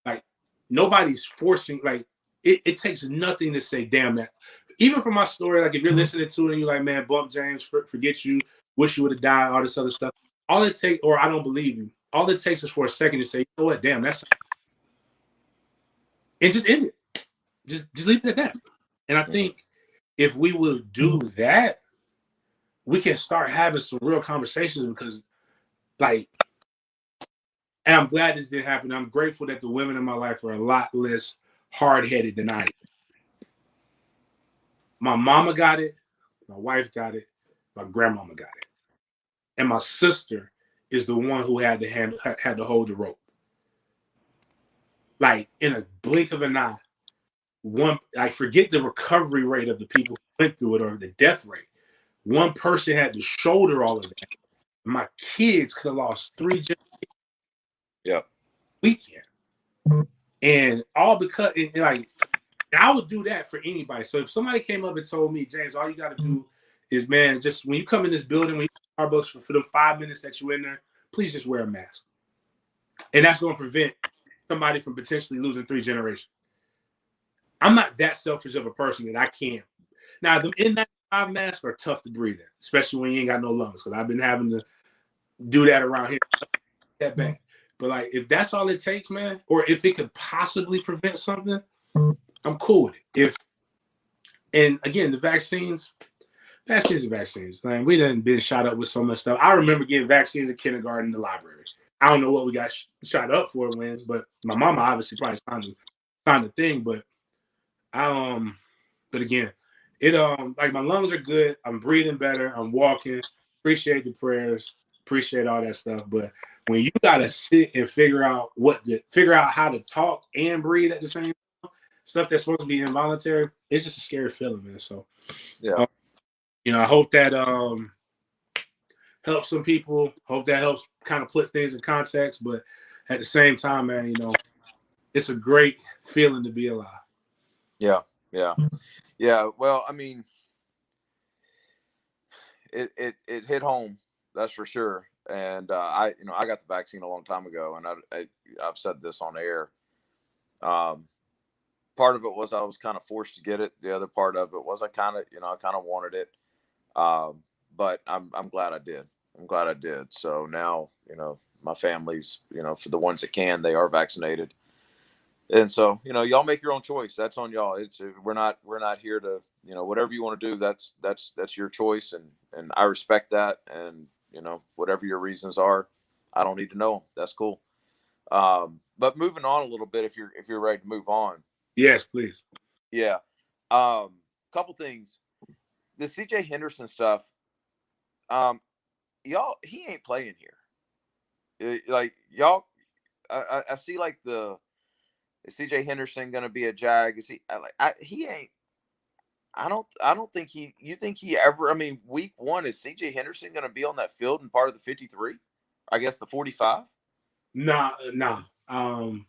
Speaker 1: Like nobody's forcing. Like it takes nothing to say, "Damn that." Even for my story, like if you're listening to it and you're like, "Man, bump James, forget you, wish you would have died," all this other stuff. All it takes, or I don't believe you. All it takes is for a second to say, "You know what? Damn, that's," and just end it. Just leave it at that. And I think if we will do that, we can start having some real conversations because, like, and I'm glad this did happen. I'm grateful that the women in my life are a lot less hard-headed than I am. My mama got it, my wife got it, my grandmama got it, and my sister is the one who had to hold the rope. Like in a blink of an eye, I forget the recovery rate of the people who went through it or the death rate. One person had to shoulder all of that. My kids could have lost 3 generations.
Speaker 4: Yep.
Speaker 1: Weekend. And all because, and I would do that for anybody. So if somebody came up and told me, James, all you got to do is, man, just when you come in this building, when you Starbucks for the 5 minutes that you're in there, please just wear a mask. And that's going to prevent somebody from potentially losing 3 generations. I'm not that selfish of a person that I can't. Now, the N95 masks are tough to breathe in, especially when you ain't got no lungs. Because I've been having to do that around here. That bad. But like, if that's all it takes, man, or if it could possibly prevent something, I'm cool with it. And again, the vaccines are vaccines. Man, we done been shot up with so much stuff. I remember getting vaccines in kindergarten in the library. I don't know what we got shot up for when, but my mama obviously probably signed the thing. But but again, it like my lungs are good. I'm breathing better. I'm walking. Appreciate the prayers. Appreciate all that stuff. But when you gotta sit and figure out how to talk and breathe at the same time, stuff that's supposed to be involuntary, it's just a scary feeling, man. So
Speaker 4: Yeah.
Speaker 1: I hope that helps some people. Hope that helps kind of put things in context. But at the same time, man, it's a great feeling to be alive.
Speaker 4: Yeah. Well, I mean, it hit home, that's for sure. And I got the vaccine a long time ago, and I've said this on air. Part of it was I was kind of forced to get it. The other part of it was I kind of wanted it. But I'm glad I did. I'm glad I did. So now, my family's, for the ones that can, they are vaccinated. And so, y'all make your own choice. That's on y'all. We're not here to, whatever you want to do, that's your choice. And I respect that. And, whatever your reasons are, I don't need to know them. That's cool. But moving on a little bit, if you're ready to move on.
Speaker 1: Yes, please.
Speaker 4: Yeah. Couple things. The CJ Henderson stuff. Y'all, he ain't playing here. Like y'all, I see like is CJ Henderson going to be a Jag? Is he? He ain't. I don't think he. You think he ever? I mean, week 1, is CJ Henderson going to be on that field and part of the 53? I guess the 45.
Speaker 1: Nah. Some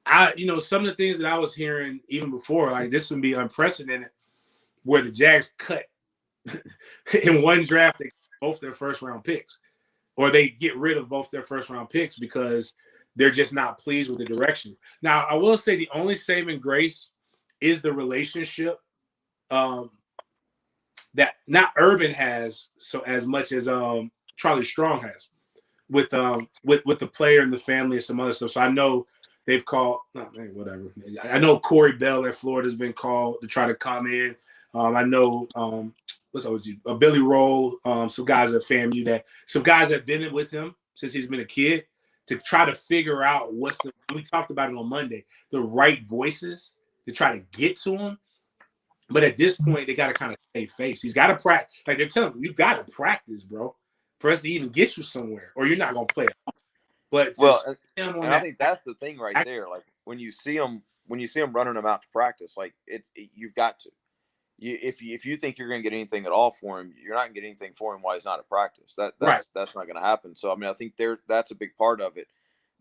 Speaker 1: of the things that I was hearing even before, like this would be unprecedented, where the Jags cut in one draft, they cut both their first round picks, or they get rid of both their first round picks because they're just not pleased with the direction. Now, I will say the only saving grace is the relationship that not Urban has so as much as Charlie Strong has with the player and the family and some other stuff. So I know they've called whatever. I know Corey Bell at Florida has been called to try to come in. I know what's up with you? Billy Roll, some guys at FAMU some guys have been with him since he's been a kid to try to figure out we talked about it on Monday, the right voices to try to get to him. But at this point, they got to kind of save face. He's got to practice. Like they're telling him, you got to practice, bro, for us to even get you somewhere, or you're not going to play it. But
Speaker 4: I think that's the thing right there. Like when you see him running them out to practice, like you've got to. If you think you're going to get anything at all for him, you're not going to get anything for him while he's not at practice. That's not going to happen. So I mean, I think that's a big part of it.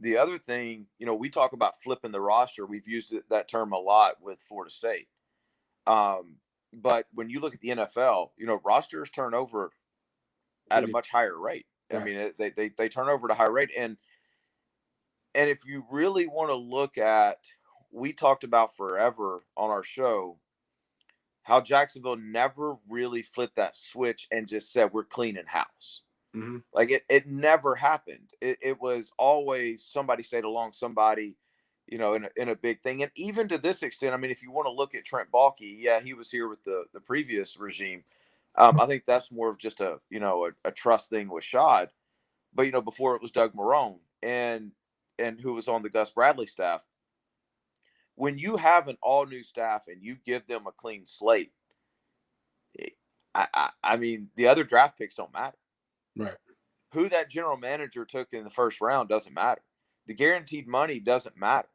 Speaker 4: the other thing, we talk about flipping the roster. We've used that term a lot with Florida State. But when you look at the NFL, rosters turn over at a much higher rate. Right. I mean, they turn over at a high rate. And if you really want to look at, we talked about forever on our show, how Jacksonville never really flipped that switch and just said, we're cleaning house. Mm-hmm. Like it never happened. It was always somebody stayed along somebody, in a big thing. And even to this extent, I mean, if you want to look at Trent Baalke, yeah, he was here with the previous regime. I think that's more of just a trust thing with Shad. But, before it was Doug Marrone and who was on the Gus Bradley staff. When you have an all new staff and you give them a clean slate, I mean, the other draft picks don't matter.
Speaker 1: Right.
Speaker 4: Who that general manager took in the first round doesn't matter. The guaranteed money doesn't matter.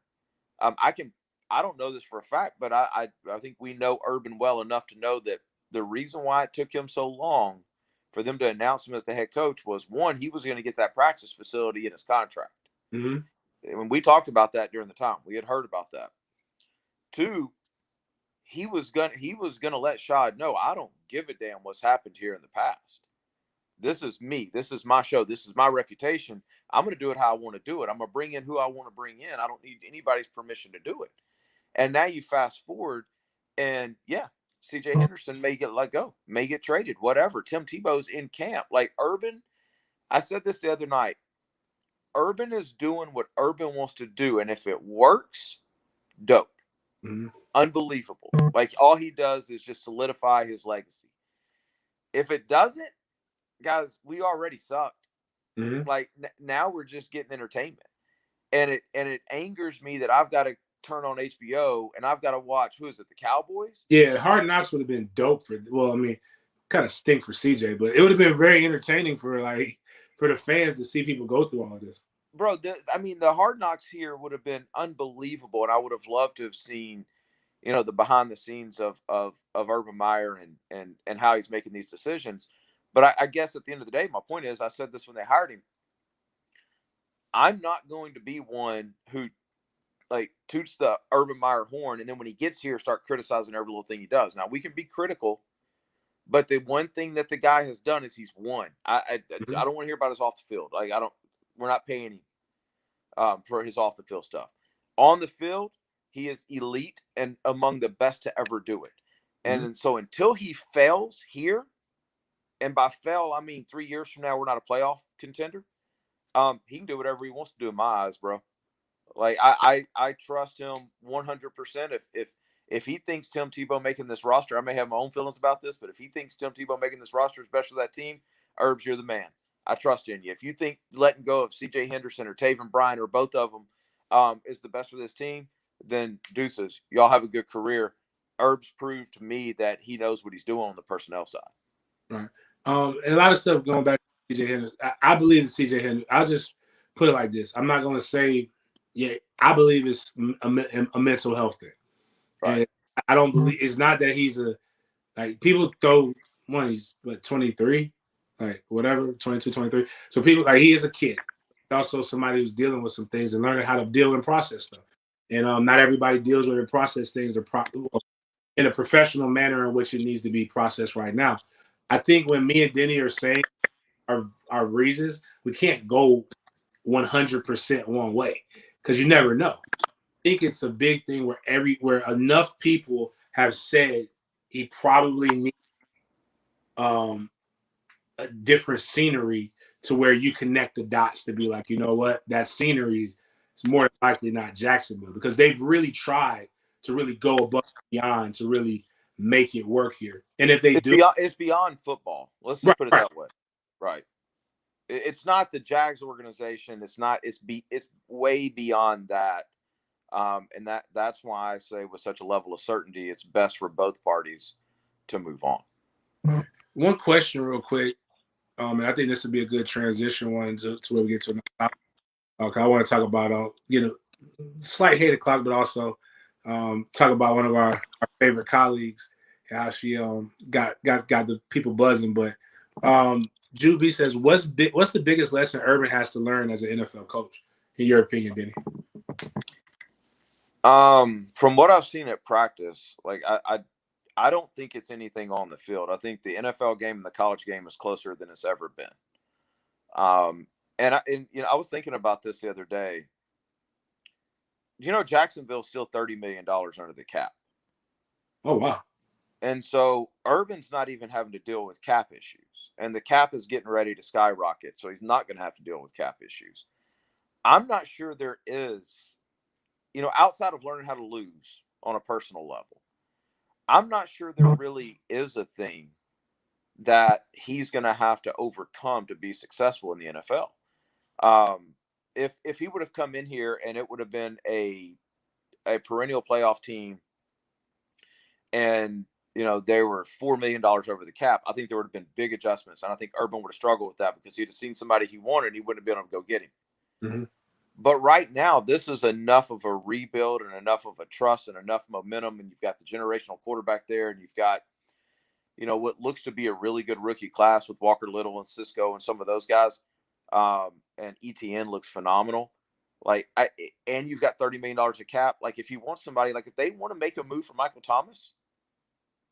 Speaker 4: I don't know this for a fact, but I think we know Urban well enough to know that the reason why it took him so long for them to announce him as the head coach was, one, he was going to get that practice facility in his contract. Mm-hmm. When we talked about that during the time, we had heard about that. Two, he was gonna let Shad know, I don't give a damn what's happened here in the past. This is me. This is my show. This is my reputation. I'm going to do it how I want to do it. I'm going to bring in who I want to bring in. I don't need anybody's permission to do it. And now you fast forward, and yeah, C.J. Henderson may get let go, may get traded, whatever. Tim Tebow's in camp. Like Urban, I said this the other night, Urban is doing what Urban wants to do. And if it works, dope. Mm-hmm. Unbelievable. Like all he does is just solidify his legacy. If it doesn't, guys, we already sucked. Mm-hmm. Like now we're just getting entertainment, and it angers me that I've got to turn on HBO and I've got to watch, who is it, the Cowboys?
Speaker 1: Yeah, Hard Knocks would have been dope for. Well, I mean, kind of stink for CJ, but it would have been very entertaining for the fans to see people go through all of this.
Speaker 4: Bro, the Hard Knocks here would have been unbelievable, and I would have loved to have seen, the behind the scenes of Urban Meyer and how he's making these decisions. But I guess at the end of the day, my point is, I said this when they hired him, I'm not going to be one who toots the Urban Meyer horn, and then when he gets here, start criticizing every little thing he does. Now, we can be critical, but the one thing that the guy has done is he's won. I don't want to hear about his off the field. We're not paying him for his off the field stuff. On the field, he is elite and among the best to ever do it. And so until he fails here, and by fail, I mean 3 years from now, we're not a playoff contender. He can do whatever he wants to do in my eyes, bro. Like I trust him 100%. If he thinks Tim Tebow making this roster, I may have my own feelings about this, but if he thinks Tim Tebow making this roster is best for that team, Herbs, you're the man. I trust in you. If you think letting go of C.J. Henderson or Taven Bryan or both of them is the best for this team, then deuces. Y'all have a good career. Herbs proved to me that he knows what he's doing on the personnel side.
Speaker 1: Right. And a lot of stuff going back to C.J. Henderson. I believe in C.J. Henderson. I'll just put it like this. I'm not going to say, yeah, I believe it's a mental health thing. Right. And I don't believe, it's not that he's people throw one, he's 23, whatever, 22, 23. So people, he is a kid. Also somebody who's dealing with some things and learning how to deal and process stuff. And not everybody deals with and process things in a professional manner in which it needs to be processed right now. I think when me and Denny are saying our reasons, we can't go 100% one way because you never know. I think it's a big thing where enough people have said he probably needs a different scenery to where you connect the dots to be like, you know what, that scenery is more than likely not Jacksonville, because they've really tried to really go above and beyond to really make it work here. And if
Speaker 4: it's beyond football. Let's just put it that way. Right. It's not the Jags organization. It's way beyond that. And that's why I say with such a level of certainty, it's best for both parties to move on.
Speaker 1: One question real quick. And I think this would be a good transition one to where we get to another topic. Okay, I want to talk about slight hate o'clock, but also talk about one of our favorite colleagues, how she got the people buzzing. But Jude B says, what's the biggest lesson Urban has to learn as an NFL coach? in your opinion, Denny?
Speaker 4: From what I've seen at practice, like I don't think it's anything on the field. I think the NFL game and the college game is closer than it's ever been. And I was thinking about this the other day. Jacksonville's still $30 million under the cap.
Speaker 1: Oh, wow.
Speaker 4: And so Urban's not even having to deal with cap issues. And the cap is getting ready to skyrocket. So he's not going to have to deal with cap issues. I'm not sure there is, outside of learning how to lose on a personal level, I'm not sure there really is a thing that he's going to have to overcome to be successful in the NFL. If he would have come in here and it would have been a perennial playoff team and, they were $4 million over the cap, I think there would have been big adjustments. And I think Urban would have struggled with that because he'd have seen somebody he wanted and he wouldn't have been able to go get him.
Speaker 1: Mm-hmm.
Speaker 4: But right now, this is enough of a rebuild and enough of a trust and enough momentum. And you've got the generational quarterback there, and you've got, what looks to be a really good rookie class with Walker Little and Cisco and some of those guys. And ETN looks phenomenal. And you've got $30 million of cap. Like, if you want somebody, like if they want to make a move for Michael Thomas,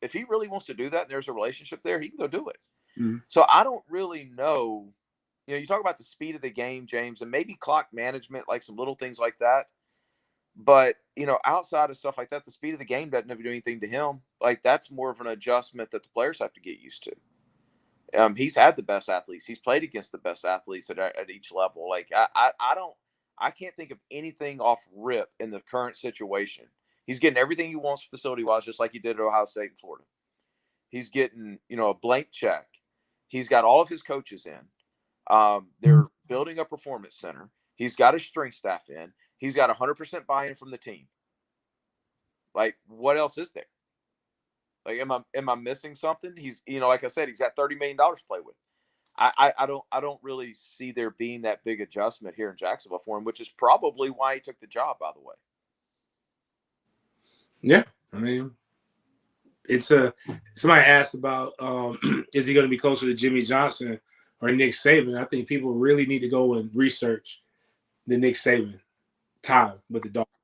Speaker 4: if he really wants to do that, and there's a relationship there, he can go do it. Mm-hmm. So I don't really know. You talk about the speed of the game, James, and maybe clock management, like some little things like that. But, outside of stuff like that, the speed of the game doesn't ever do anything to him. Like, that's more of an adjustment that the players have to get used to. He's had the best athletes. He's played against the best athletes at each level. Like, I can't think of anything off rip in the current situation. He's getting everything he wants facility-wise, just like he did at Ohio State and Florida. He's getting, a blank check. He's got all of his coaches in. They're building a performance center. He's got his strength staff in. He's got 100% buy-in from the team. Like, what else is there? Like, am I missing something? He's, like I said, he's got $30 million to play with. I don't really see there being that big adjustment here in Jacksonville for him, which is probably why he took the job, by the way.
Speaker 1: Yeah, I mean, somebody asked about is he going to be closer to Jimmy Johnson or Nick Saban? I think people really need to go and research the Nick Saban time with the Dolphins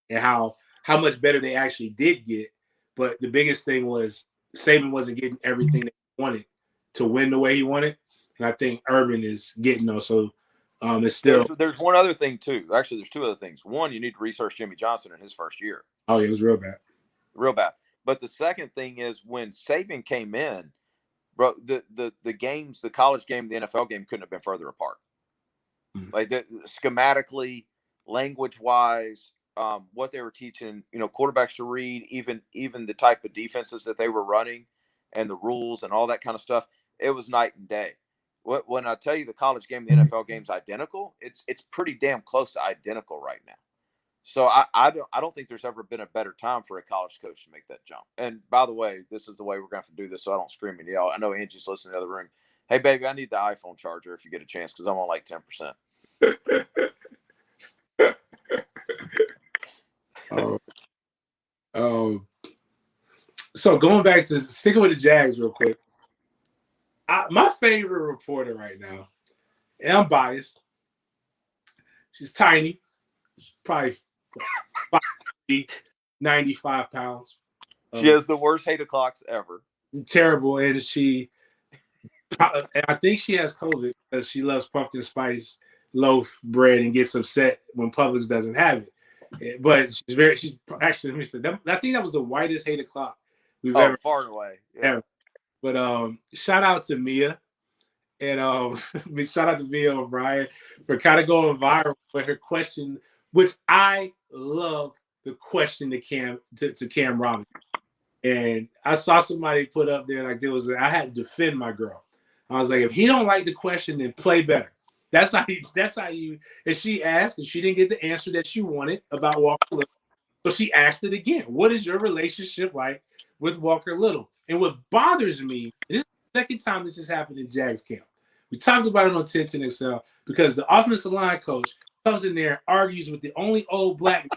Speaker 1: and how much better they actually did get. But the biggest thing was Saban wasn't getting everything that he wanted to win the way he wanted. And I think Urban is getting those. So it's still.
Speaker 4: There's one other thing, too. Actually, there's two other things. One, you need to research Jimmy Johnson in his first year.
Speaker 1: Oh, yeah, it was real bad.
Speaker 4: Real bad. But the second thing is when Saban came in, bro, the games, the college game, the NFL game couldn't have been further apart. Mm-hmm. Like schematically, language-wise, what they were teaching, quarterbacks to read, even the type of defenses that they were running and the rules and all that kind of stuff, it was night and day. When I tell you the college game, the NFL game's identical, it's pretty damn close to identical right now. So I don't think there's ever been a better time for a college coach to make that jump. And by the way, this is the way we're going to have to do this so I don't scream and yell. I know Angie's listening in the other room. Hey, baby, I need the iPhone charger if you get a chance because I'm on like 10%.
Speaker 1: So going back to sticking with the Jags real quick. My favorite reporter right now, and I'm biased. She's tiny. She's probably 95 pounds.
Speaker 4: She has the worst hate o'clocks ever.
Speaker 1: Terrible. And I think she has COVID because she loves pumpkin spice loaf bread and gets upset when Publix doesn't have it. But she's actually, let me say, I think that was the whitest hate o'clock we've ever.
Speaker 4: Far and away. Yeah.
Speaker 1: Ever. But shout out to Mia. And shout out to Mia O'Brien for kind of going viral with her question, which I love the question to Cam Robinson. And I saw somebody put up there like I had to defend my girl. I was like, if he don't like the question, then play better. That's how you. And she asked, and she didn't get the answer that she wanted about Walker Little. So she asked it again. What is your relationship like with Walker Little? And what bothers me, this is the second time this has happened in Jags camp. We talked about it on 10-10XL because the offensive line coach comes in there and argues with the only old black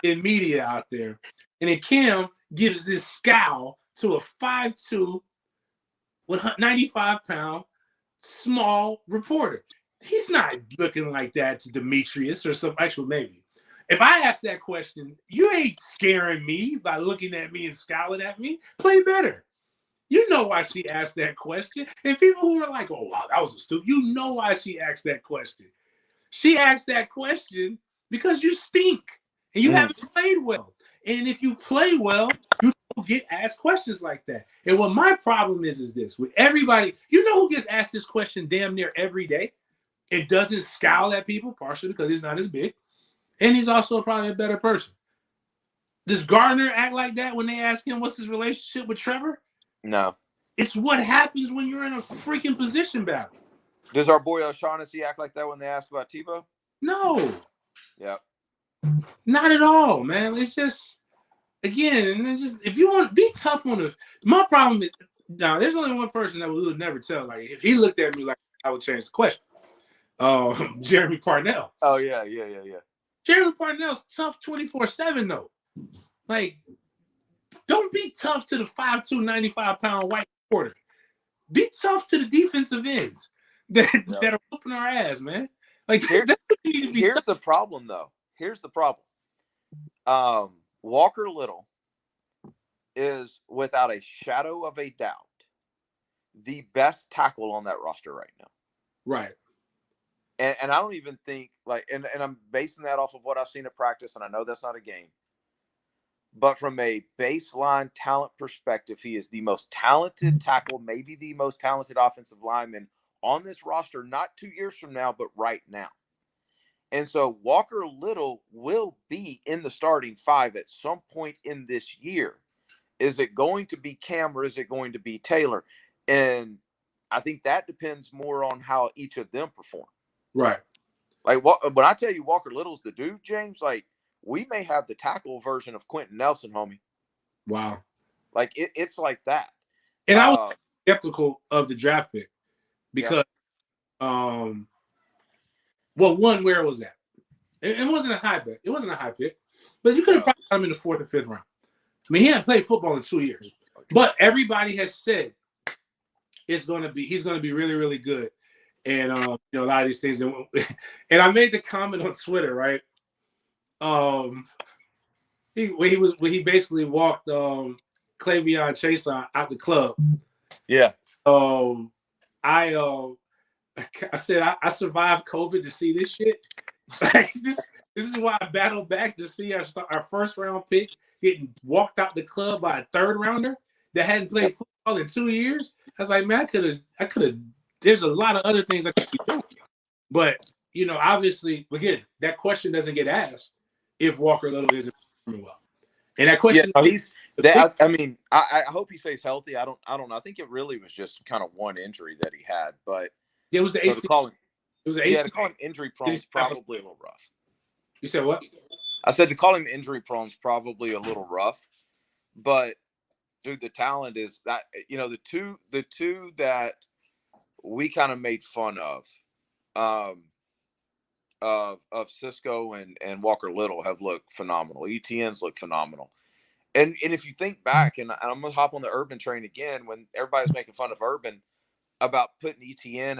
Speaker 1: in media out there. And then Cam gives this scowl to a 5'2", 95-pound, small reporter. he's not looking like that to Demetrius or some actual maybe. If I ask that question, you ain't scaring me by looking at me and scowling at me. Play better. You know why she asked that question. And people who are like, oh, wow, that was a stupid. You know why she asked that question. She asked that question because you stink and you haven't played well. And if you play well, you don't get asked questions like that. And what my problem is this. With everybody, you know who gets asked this question damn near every day? It doesn't scowl at people, partially because he's not as big. And he's also probably a better person. Does Gardner act like that when they ask him what's his relationship with Trevor?
Speaker 4: No.
Speaker 1: It's what happens when you're in a freaking position battle.
Speaker 4: Does our boy O'Shaughnessy act like that when they ask about Tebow?
Speaker 1: No.
Speaker 4: Yeah.
Speaker 1: Not at all, man. It's just, again, and just if you want to be tough on the, my problem is, now there's only one person that we would never tell. Like if he looked at me like I would change the question. Jeremy Parnell.
Speaker 4: Oh yeah.
Speaker 1: Jeremy Parnell's tough 24/7 though. Like, don't be tough to the 5'2", 95-pound white quarter. Be tough to the defensive ends that are whooping our ass, man. Like
Speaker 4: here's the problem though. Here's the problem. Walker Little is without a shadow of a doubt the best tackle on that roster right now.
Speaker 1: Right.
Speaker 4: And I don't even think like, and I'm basing that off of what I've seen at practice, and I know that's not a game. But from a baseline talent perspective, he is the most talented tackle, maybe the most talented offensive lineman on this roster, not 2 years from now, but right now. And so Walker Little will be in the starting five at some point in this year. Is it going to be Cam or is it going to be Taylor? And I think that depends more on how each of them perform.
Speaker 1: Right.
Speaker 4: Like when I tell you Walker Little's the dude, James, like we may have the tackle version of Quentin Nelson, homie.
Speaker 1: Wow.
Speaker 4: Like it's like that.
Speaker 1: And I was skeptical of the draft pick because, well, one, where was that? It wasn't a high pick. It wasn't a high pick, but you could have probably got him in the 4th or 5th round. I mean, he hadn't played football in 2 years, but everybody has said he's going to be really, really good. And, a lot of these things. And I made the comment on Twitter, right? He basically walked Clavion Chase out the club.
Speaker 4: Yeah.
Speaker 1: I said I survived COVID to see this shit. Like, this is why I battled back to see our first round pick getting walked out the club by a 3rd rounder that hadn't played football in 2 years. I was like, man, I could have. There's a lot of other things I could be doing, but obviously, again, that question doesn't get asked if Walker Little isn't performing well. And that question,
Speaker 4: I hope he stays healthy. I don't know. I think it really was just kind of one injury that he had, but
Speaker 1: it was the ACL.
Speaker 4: It was the ACL. To call him injury prone is probably a little rough.
Speaker 1: You said what?
Speaker 4: I said to call him injury prone is probably a little rough, but dude, the talent is that the two that we kind of made fun of Cisco and Walker Little have looked phenomenal. ETN's look phenomenal. And if you think back, and I'm going to hop on the Urban train again, when everybody's making fun of Urban about putting ETN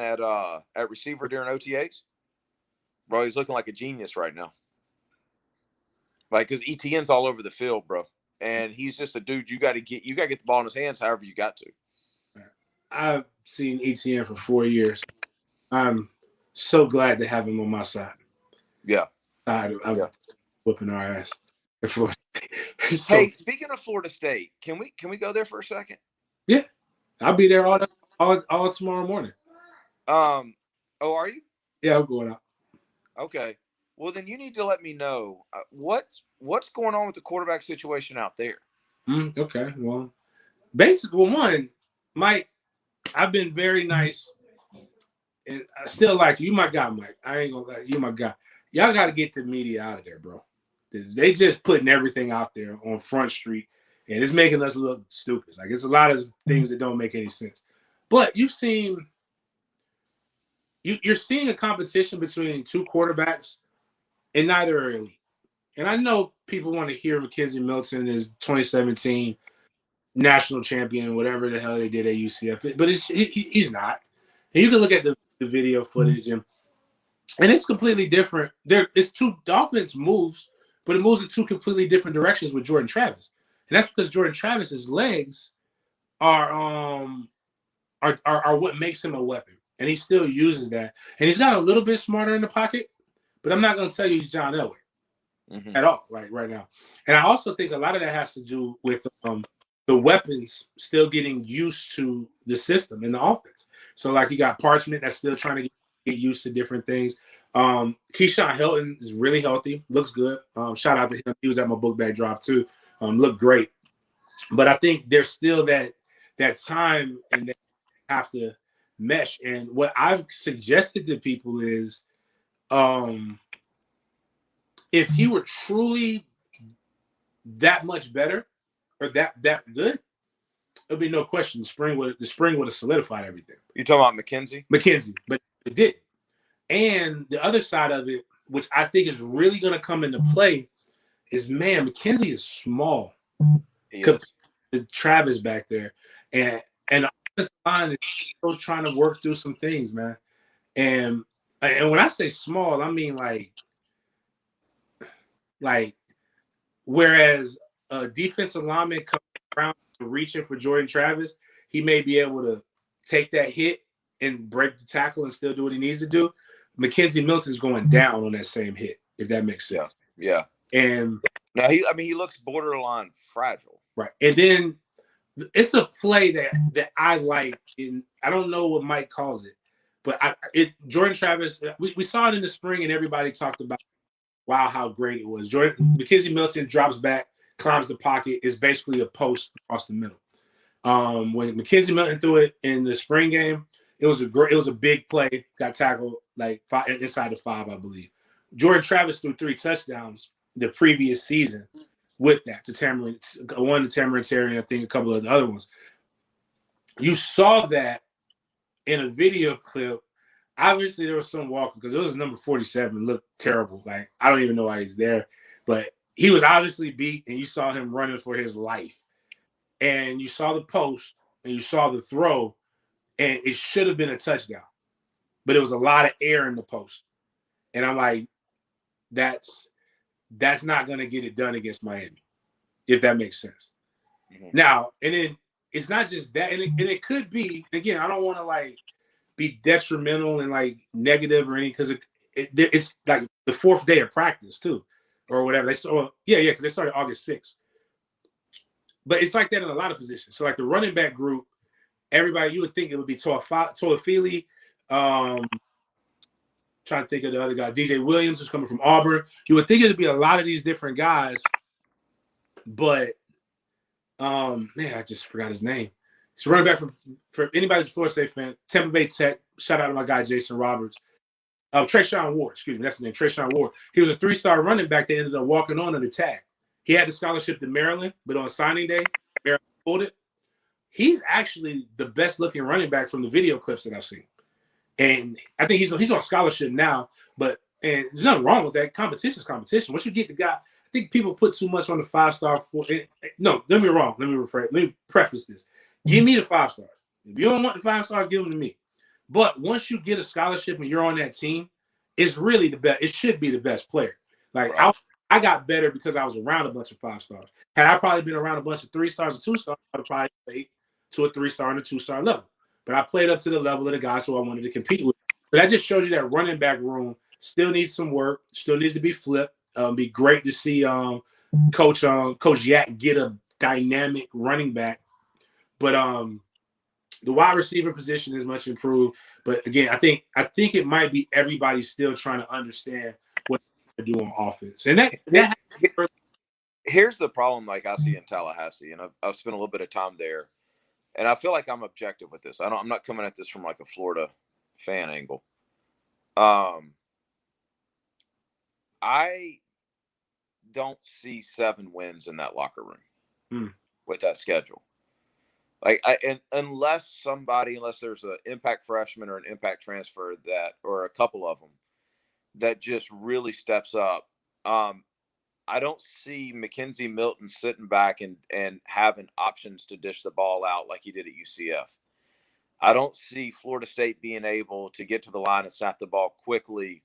Speaker 4: at receiver during OTAs, bro, he's looking like a genius right now. Like, because ETN's all over the field, bro. And he's just a dude you got to get the ball in his hands however you got to.
Speaker 1: I've seen ETN for 4 years. I'm so glad to have him on my side.
Speaker 4: Yeah.
Speaker 1: I'm whooping our ass.
Speaker 4: Hey, speaking of Florida State, can we go there for a second?
Speaker 1: Yeah. I'll be there all tomorrow morning.
Speaker 4: Oh, are you?
Speaker 1: Yeah, I'm going out.
Speaker 4: Okay. Well, then you need to let me know what's going on with the quarterback situation out there.
Speaker 1: Okay. Well, basically, one, Mike, I've been very nice, and I still like you. You my guy, Mike. I ain't gonna lie, you my guy. Y'all got to get the media out of there, bro. They just putting everything out there on Front Street, and it's making us look stupid. Like, it's a lot of things that don't make any sense. But you're seeing a competition between two quarterbacks, and neither are elite. And I know people want to hear Mackenzie Milton is 2017 national champion, whatever the hell they did at UCF, but he's not. And you can look at the video footage, and And it's completely different. The offense moves, but it moves in two completely different directions with Jordan Travis. And that's because Jordan Travis's legs are what makes him a weapon. And he still uses that. And he's got a little bit smarter in the pocket, but I'm not going to tell you he's John Elway at all right now. And I also think a lot of that has to do with the weapons still getting used to the system and the offense. So like you got Parchment that's still trying to get used to different things. Keyshawn Hilton is really healthy, looks good. Shout out to him. He was at my book bag drop too. Looked great. But I think there's still that time and they have to mesh. And what I've suggested to people is if he were truly that much better or that good, there'd be no question. The spring would have solidified everything.
Speaker 4: You talking about McKenzie?
Speaker 1: But it did. And the other side of it, which I think is really going to come into play, is man, McKenzie is small.
Speaker 4: He is.
Speaker 1: To Travis back there, and the offensive line is still trying to work through some things, man. And when I say small, I mean like whereas a defensive lineman comes around reaching for Jordan Travis, he may be able to take that hit and break the tackle and still do what he needs to do. McKenzie Milton's going down on that same hit, if that makes sense.
Speaker 4: Yeah.
Speaker 1: And
Speaker 4: now he looks borderline fragile.
Speaker 1: Right. And then it's a play that I like. And I don't know what Mike calls it, but Jordan Travis, we saw it in the spring and everybody talked about, wow, how great it was. McKenzie Milton drops back, climbs the pocket, is basically a post across the middle. When McKenzie Milton threw it in the spring game, it was a big play, got tackled like inside the 5, I believe. Jordan Travis threw 3 touchdowns the previous season with that to Tamarind, one to Tamarind Terry, and I think a couple of the other ones. You saw that in a video clip. Obviously, there was some walking because it was number 47. Looked terrible. Like, I don't even know why he's there. But he was obviously beat, and you saw him running for his life. And you saw the post, and you saw the throw, and it should have been a touchdown. But it was a lot of air in the post. And I'm like, that's not going to get it done against Miami, if that makes sense. Mm-hmm. Now, and then it's not just that. And it could be, again, I don't want to, like, be detrimental and, like, negative or anything, because it's, like, the 4th day of practice, too, or whatever. Because they started August 6th. But it's like that in a lot of positions. So, like, the running back group, everybody, you would think it would be Toafili, trying to think of the other guy, DJ Williams, who's coming from Auburn. You would think it would be a lot of these different guys, but man, I just forgot his name. He's running back for anybody's Florida State fan, Tampa Bay Tech. Shout out to my guy Jason Roberts. Trayshawn Ward, excuse me, that's his name, Trayshawn Ward. He was a 3-star running back that ended up walking on under tag. He had the scholarship to Maryland, but on signing day, Maryland pulled it. He's actually the best looking running back from the video clips that I've seen. And I think he's on scholarship now, and there's nothing wrong with that. Competition's competition. Once you get the guy, I think people put too much on the 5-star. No, don't be wrong. Let me preface this. Give me the 5 stars. If you don't want the 5 stars, give them to me. But once you get a scholarship and you're on that team, it's really the best. It should be the best player. Like, right. I got better because I was around a bunch of 5 stars. Had I probably been around a bunch of 3 stars and 2 stars, I would have probably played to a 3-star and a 2-star level. But I played up to the level of the guys who I wanted to compete with. But that just showed you that running back room still needs some work, still needs to be flipped. Be great to see Coach Yak get a dynamic running back. But the wide receiver position is much improved. But again, I think it might be everybody still trying to understand what to do on offense. And
Speaker 4: here's the problem, like I see in Tallahassee, and I've spent a little bit of time there. And I feel like I'm objective with this. I'm not coming at this from like a Florida fan angle. I don't see 7 wins in that locker room with that schedule. Like, unless there's an impact freshman or an impact transfer or a couple of them that just really steps up. I don't see McKenzie Milton sitting back and having options to dish the ball out like he did at UCF. I don't see Florida State being able to get to the line and snap the ball quickly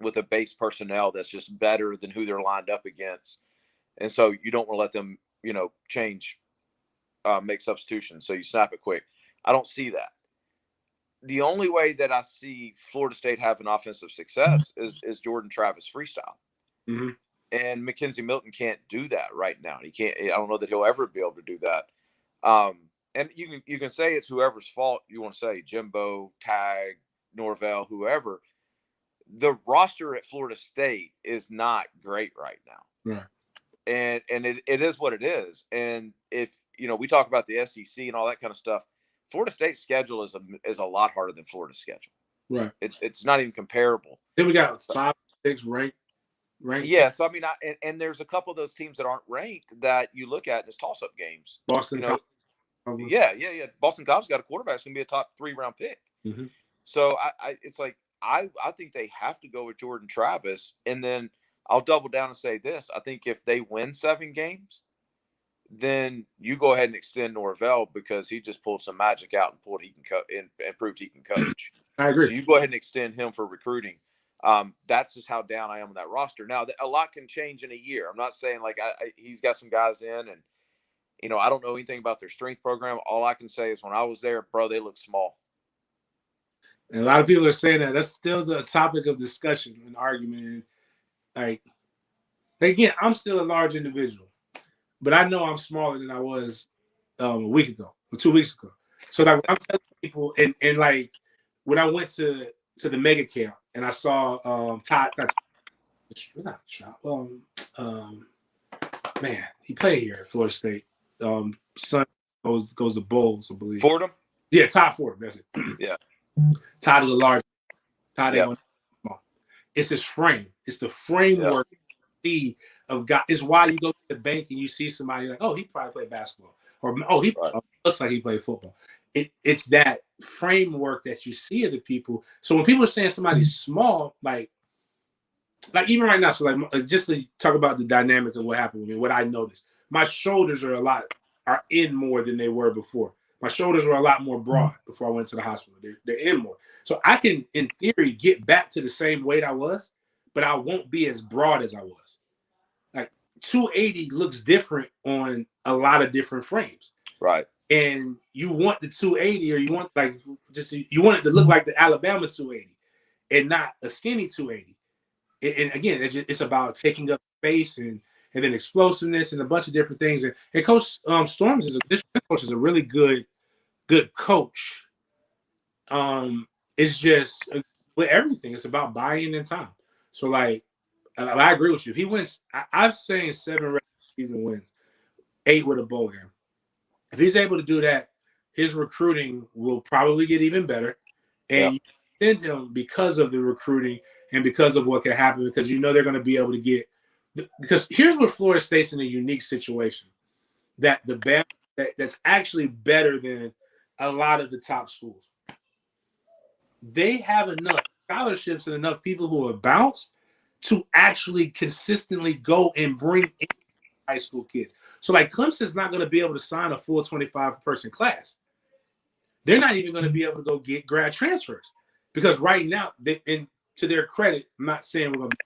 Speaker 4: with a base personnel that's just better than who they're lined up against. And so you don't want to let them, change, make substitutions. So you snap it quick. I don't see that. The only way that I see Florida State having offensive success is Jordan Travis freestyle.
Speaker 1: Mm-hmm.
Speaker 4: And Mackenzie Milton can't do that right now. He can't. I don't know that he'll ever be able to do that. And you can say it's whoever's fault you want to say, Jimbo, Tag, Norvell, whoever. The roster at Florida State is not great right now.
Speaker 1: Right.
Speaker 4: And it is what it is. And if we talk about the SEC and all that kind of stuff, Florida State's schedule is a lot harder than Florida's schedule.
Speaker 1: Right.
Speaker 4: It's not even comparable.
Speaker 1: Then we got 5, 6 ranked.
Speaker 4: Yeah. So I mean, and there's a couple of those teams that aren't ranked that you look at as toss-up games.
Speaker 1: Boston.
Speaker 4: Yeah. Boston College got a quarterback that's going to be a top 3 round pick.
Speaker 1: Mm-hmm.
Speaker 4: So it's like I think they have to go with Jordan Travis, and then I'll double down and say this: I think if they win 7 games, then you go ahead and extend Norvell because he just pulled some magic out and proved he can coach.
Speaker 1: I agree.
Speaker 4: So you go ahead and extend him for recruiting. That's just how down I am on that roster. Now, a lot can change in a year. I'm not saying like he's got some guys in, and I don't know anything about their strength program. All I can say is when I was there, bro, they look small.
Speaker 1: And a lot of people are saying that. That's still the topic of discussion and argument. Like again, I'm still a large individual, but I know I'm smaller than I was a week ago or 2 weeks ago. So like when I'm telling people, and like when I went to the mega camp and I saw Todd. Man, he played here at Florida State. Son goes to Bulls, I believe.
Speaker 4: Fordham?
Speaker 1: Yeah, Todd Fordham. That's it.
Speaker 4: Yeah.
Speaker 1: Todd is a large. Todd ain't
Speaker 4: Yeah.
Speaker 1: small. It's his frame. It's the framework see of God. It's why you go to the bank and you see somebody like, oh, he probably played basketball, or oh, he looks like he played football. It's that framework that you see of the people. So when people are saying somebody's small, like even right now, so like just to talk about the dynamic of what happened with me, what I noticed, my shoulders are in more than they were before. My shoulders were a lot more broad before I went to the hospital. They're in more. So I can, in theory, get back to the same weight I was, but I won't be as broad as I was. Like 280 looks different on a lot of different frames.
Speaker 4: Right.
Speaker 1: And you want the 280, or you want you want it to look like the Alabama 280 and not a skinny 280. And again, it's about taking up space and then explosiveness and a bunch of different things. And Coach Storms is a really good coach. It's just with everything. It's about buy-in and time. So like, I agree with you. He wins. I'm saying 7 regular season wins, 8 with a bowl game. If he's able to do that, his recruiting will probably get even better. And you send him because of the recruiting and because of what can happen, because they're going to be able to get. Because here's where Florida State's in a unique situation that that's actually better than a lot of the top schools. They have enough scholarships and enough people who have bounced to actually consistently go and bring in high school kids. So like Clemson's not going to be able to sign a full 25-person class. They're not even going to be able to go get grad transfers because right now, and to their credit, I'm not saying we're going to be.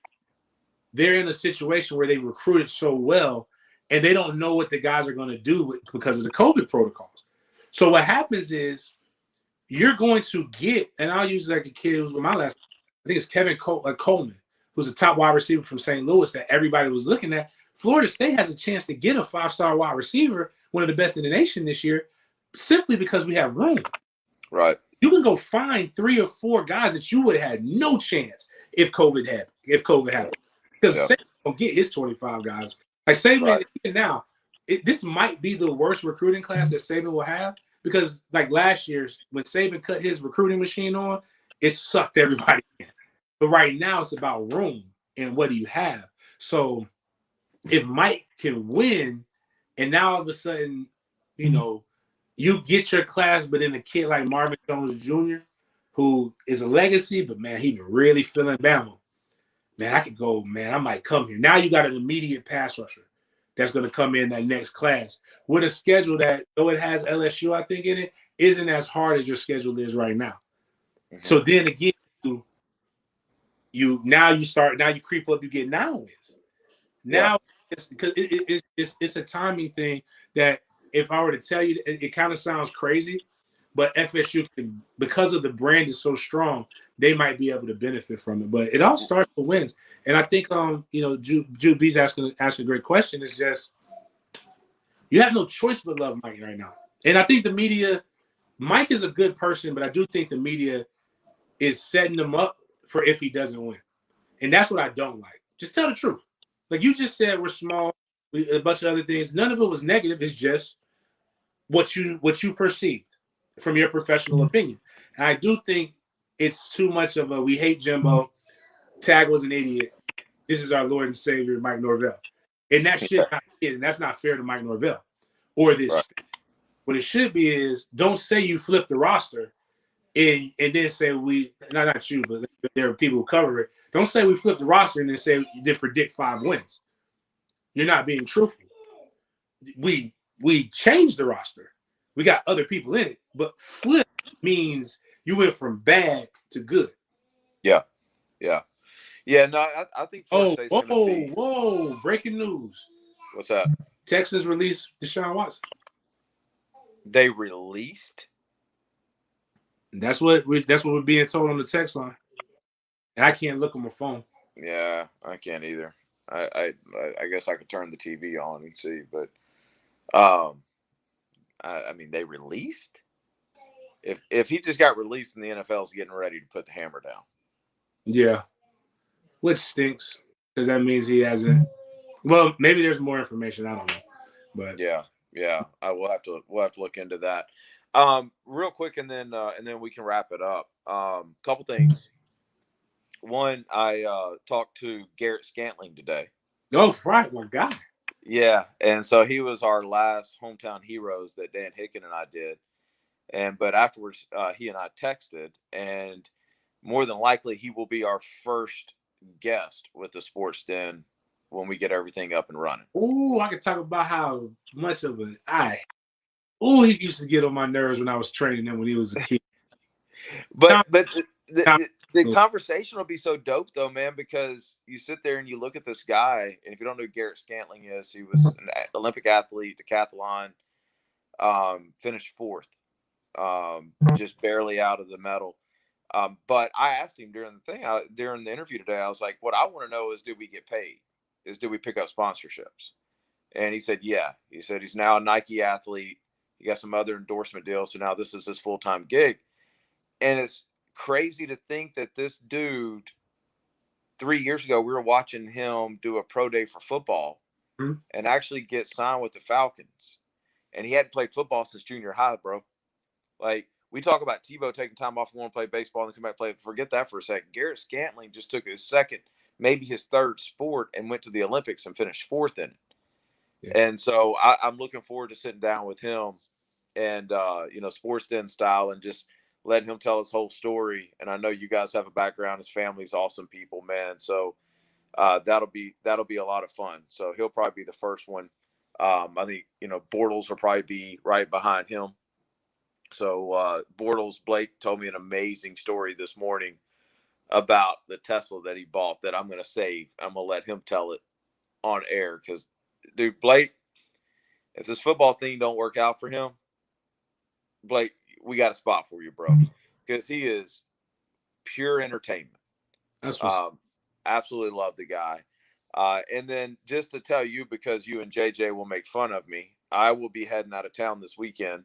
Speaker 1: They're in a situation where they recruited so well and they don't know what the guys are going to do because of the COVID protocols. So what happens is you're going to get, and I'll use like a kid who was with my last, I think it's Kevin Coleman, who's a top wide receiver from St. Louis that everybody was looking at. Florida State has a chance to get a 5-star wide receiver, one of the best in the nation this year, simply because we have room.
Speaker 4: Right.
Speaker 1: You can go find 3 or 4 guys that you would have had no chance if COVID happened. Because Saban will get his 25 guys. Like Saban, even now, this might be the worst recruiting class that Saban will have because, like last year, when Saban cut his recruiting machine on, it sucked everybody in. But right now, it's about room and what do you have. So if Mike can win, and now all of a sudden, you get your class, but then a kid like Marvin Jones Jr., who is a legacy, but man, he been really feeling Bama. Man, I could go, man, I might come here. Now you got an immediate pass rusher that's going to come in that next class with a schedule that, though it has LSU, I think, in it, isn't as hard as your schedule is right now. Mm-hmm. So then again, you creep up, you get 9 wins. Now it's because it's a timing thing that if I were to tell you, it kind of sounds crazy, but FSU can, because of the brand is so strong, they might be able to benefit from it. But it all starts with wins, and I think Jude B's asking a great question. It's just you have no choice but love Mike right now, and I think the media. Mike is a good person, but I do think the media is setting him up for if he doesn't win, and that's what I don't like. Just tell the truth. Like you just said, we're small, a bunch of other things. None of it was negative. It's just what you perceived from your professional opinion. And I do think it's too much of a we hate Jimbo. Tag was an idiot. This is our Lord and Savior, Mike Norvell. And that should not be it. And that's not fair to Mike Norvell or this.
Speaker 4: Right.
Speaker 1: What it should be is don't say you flip the roster and then say not you, but there are people who cover it. Don't say we flipped the roster and then say you did predict 5 wins. You're not being truthful. We changed the roster. We got other people in it, but flip means you went from bad to good.
Speaker 4: Yeah. No, I think Florida State's going to be.
Speaker 1: Whoa! Breaking news.
Speaker 4: What's that?
Speaker 1: Texans released Deshaun Watson.
Speaker 4: They released.
Speaker 1: That's what we're being told on the text line. And I can't look on my phone.
Speaker 4: Yeah, I can't either. I guess I could turn the TV on and see, but I mean they released. If he just got released and the NFL's getting ready to put the hammer down.
Speaker 1: Yeah, which stinks because that means he hasn't. Well, maybe there's more information. I don't know, but
Speaker 4: yeah, we'll have to look into that. Real quick, and then we can wrap it up. Couple things. One, I talked to Garrett Scantling today.
Speaker 1: Oh, right, my guy.
Speaker 4: Yeah, and so he was our last hometown heroes that Dan Hicken and I did, but afterwards he and I texted, and more than likely he will be our first guest with the Sports Den when we get everything up and running.
Speaker 1: Ooh, I could talk about how much of an he used to get on my nerves when I was training him when he was a kid.
Speaker 4: But the conversation will be so dope though, man, because you sit there and you look at this guy, and if you don't know who Garrett Scantling is, he was an Olympic athlete, decathlon, finished 4th, just barely out of the medal. But I asked him during the interview today, I was like, what I want to know is, did we get paid? Did we pick up sponsorships? And he said, yeah. He said he's now a Nike athlete. He got some other endorsement deals. So now this is his full-time gig. And it's crazy to think that this dude, 3 years ago, we were watching him do a pro day for football and actually get signed with the Falcons. And he hadn't played football since junior high, bro. Like, we talk about Tebow taking time off and going to play baseball and come back and play. Forget that for a second. Garrett Scantling just took his second, maybe his third sport and went to the Olympics and finished 4th in it. Yeah. And so I'm looking forward to sitting down with him and, Sports Den style, and just letting him tell his whole story. And I know you guys have a background. His family's awesome people, man. So that'll be a lot of fun. So he'll probably be the first one. I think, Bortles will probably be right behind him. So Bortles, Blake told me an amazing story this morning about the Tesla that he bought that I'm going to save. I'm going to let him tell it on air because, dude, Blake, if this football thing don't work out for him, Blake, we got a spot for you, bro, because he is pure entertainment.
Speaker 1: That's what's
Speaker 4: absolutely love the guy. And then just to tell you, because you and JJ will make fun of me, I will be heading out of town this weekend.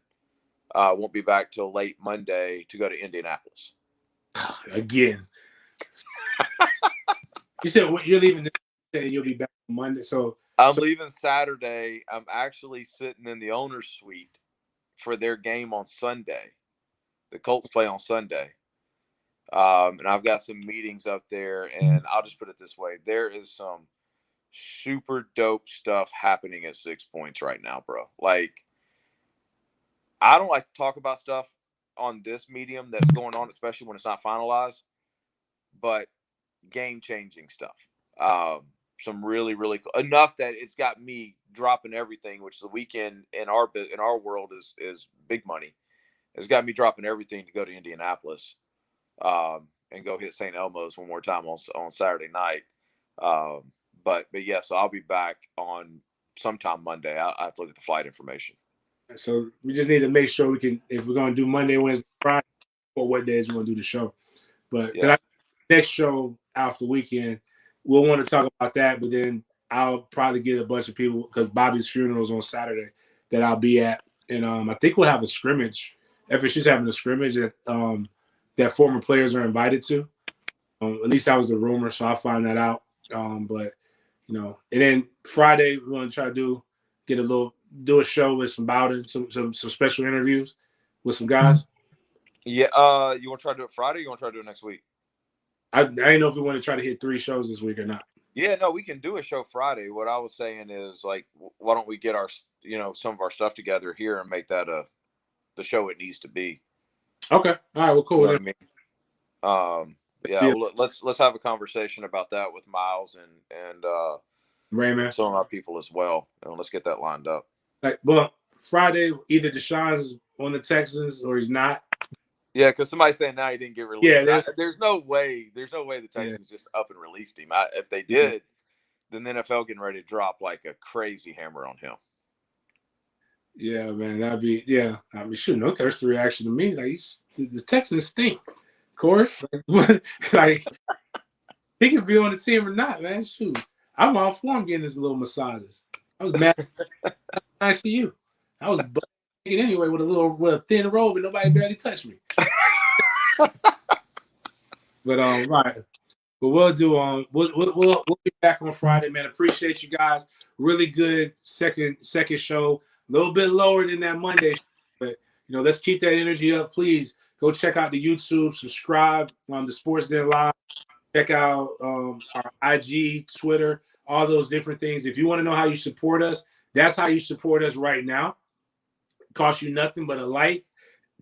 Speaker 4: Won't be back till late Monday to go to Indianapolis.
Speaker 1: Again. You said you're leaving this day and you'll be back on Monday. So
Speaker 4: I'm leaving Saturday. I'm actually sitting in the owner's suite for their game on Sunday. The Colts play on Sunday. And I've got some meetings up there, and I'll just put it this way. There is some super dope stuff happening at 6 Points right now, bro. Like, I don't like to talk about stuff on this medium that's going on, especially when it's not finalized, but game-changing stuff. Some really, really cool, enough that it's got me dropping everything, which the weekend in our world is big money. It's got me dropping everything to go to Indianapolis. and go hit St. Elmo's one more time on Saturday night. But yeah, so I'll be back on sometime Monday. I have to look at the flight information.
Speaker 1: So we just need to make sure we can, if we're going to do Monday, Wednesday, Friday, or what days we're going to do the show. But next show after the weekend, we'll want to talk about that. But then I'll probably get a bunch of people because Bobby's funeral is on Saturday that I'll be at, and I think we'll have a scrimmage. FSU's having a scrimmage that former players are invited to. At least that was a rumor, so I'll find that out. But and then Friday we're going to try to do a show with some Bowden, some special interviews with some guys.
Speaker 4: Yeah, you want to try to do it Friday? Or you want to try to do it next week?
Speaker 1: I didn't know if we want to try to hit 3 shows this week or not.
Speaker 4: Yeah, no, we can do a show Friday. What I was saying is, like, why don't we get our, some of our stuff together here and make that the show it needs to be.
Speaker 1: Okay. All right. Well, cool.
Speaker 4: You know what I mean? Yeah. Well, let's have a conversation about that with Miles and
Speaker 1: Raymond,
Speaker 4: some of our people as well, and let's get that lined up.
Speaker 1: Well, Friday either Deshaun's on the Texans or he's not.
Speaker 4: Yeah, because somebody's saying now he didn't get released. Yeah, there's no way the Texans just up and released him. If they did, then the NFL getting ready to drop like a crazy hammer on him.
Speaker 1: Yeah, man, that'd be I mean, shoot, no thirsty reaction to me. Like the Texans stink, Corey. Like he could be on the team or not, man. Shoot, I'm all for him getting his little massages. I was mad. Nice to you. I was anyway with a thin robe and nobody barely touched me. But right. But we'll do we'll be back on Friday, man. Appreciate you guys. Really good second show. A little bit lower than that Monday, but let's keep that energy up. Please go check out the YouTube, subscribe on the sportsden live. Check out our IG, Twitter, all those different things. If you want to know how you support us, that's how you support us right now. It costs you nothing but a like.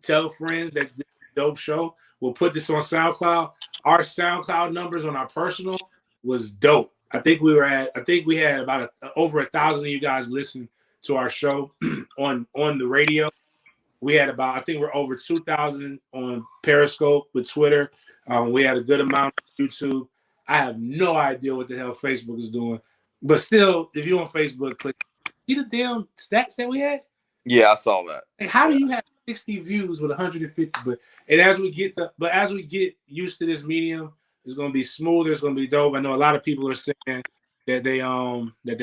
Speaker 1: Tell friends that this is a dope show. We'll put this on SoundCloud. Our SoundCloud numbers on our personal was dope. I think we had about over 1,000 of you guys listen to our show on the radio. We had I think we're over 2,000 on Periscope with Twitter. We had a good amount on YouTube. I have no idea what the hell Facebook is doing. But still, if you're on Facebook, click. See the damn stats that we had?
Speaker 4: Yeah, I saw that.
Speaker 1: Like, how do you have 60 views with 150? But as we get used to this medium, it's gonna be smoother. It's gonna be dope. I know a lot of people are saying that they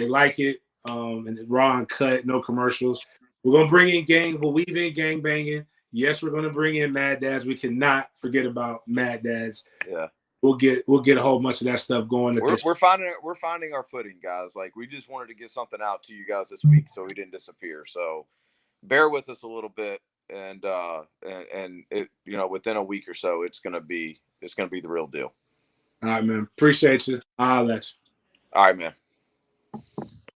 Speaker 1: like it. And raw and cut, no commercials. We're gonna bring in we'll weave in gang banging. Yes, we're gonna bring in Mad Dads. We cannot forget about Mad Dads.
Speaker 4: Yeah,
Speaker 1: we'll get a whole bunch of that stuff going.
Speaker 4: We're finding our footing, guys. Like, we just wanted to get something out to you guys this week, so we didn't disappear. So bear with us a little bit, and it, within a week or so, it's gonna be the real deal.
Speaker 1: All right, man. Appreciate you. I'll let you.
Speaker 4: All right, man.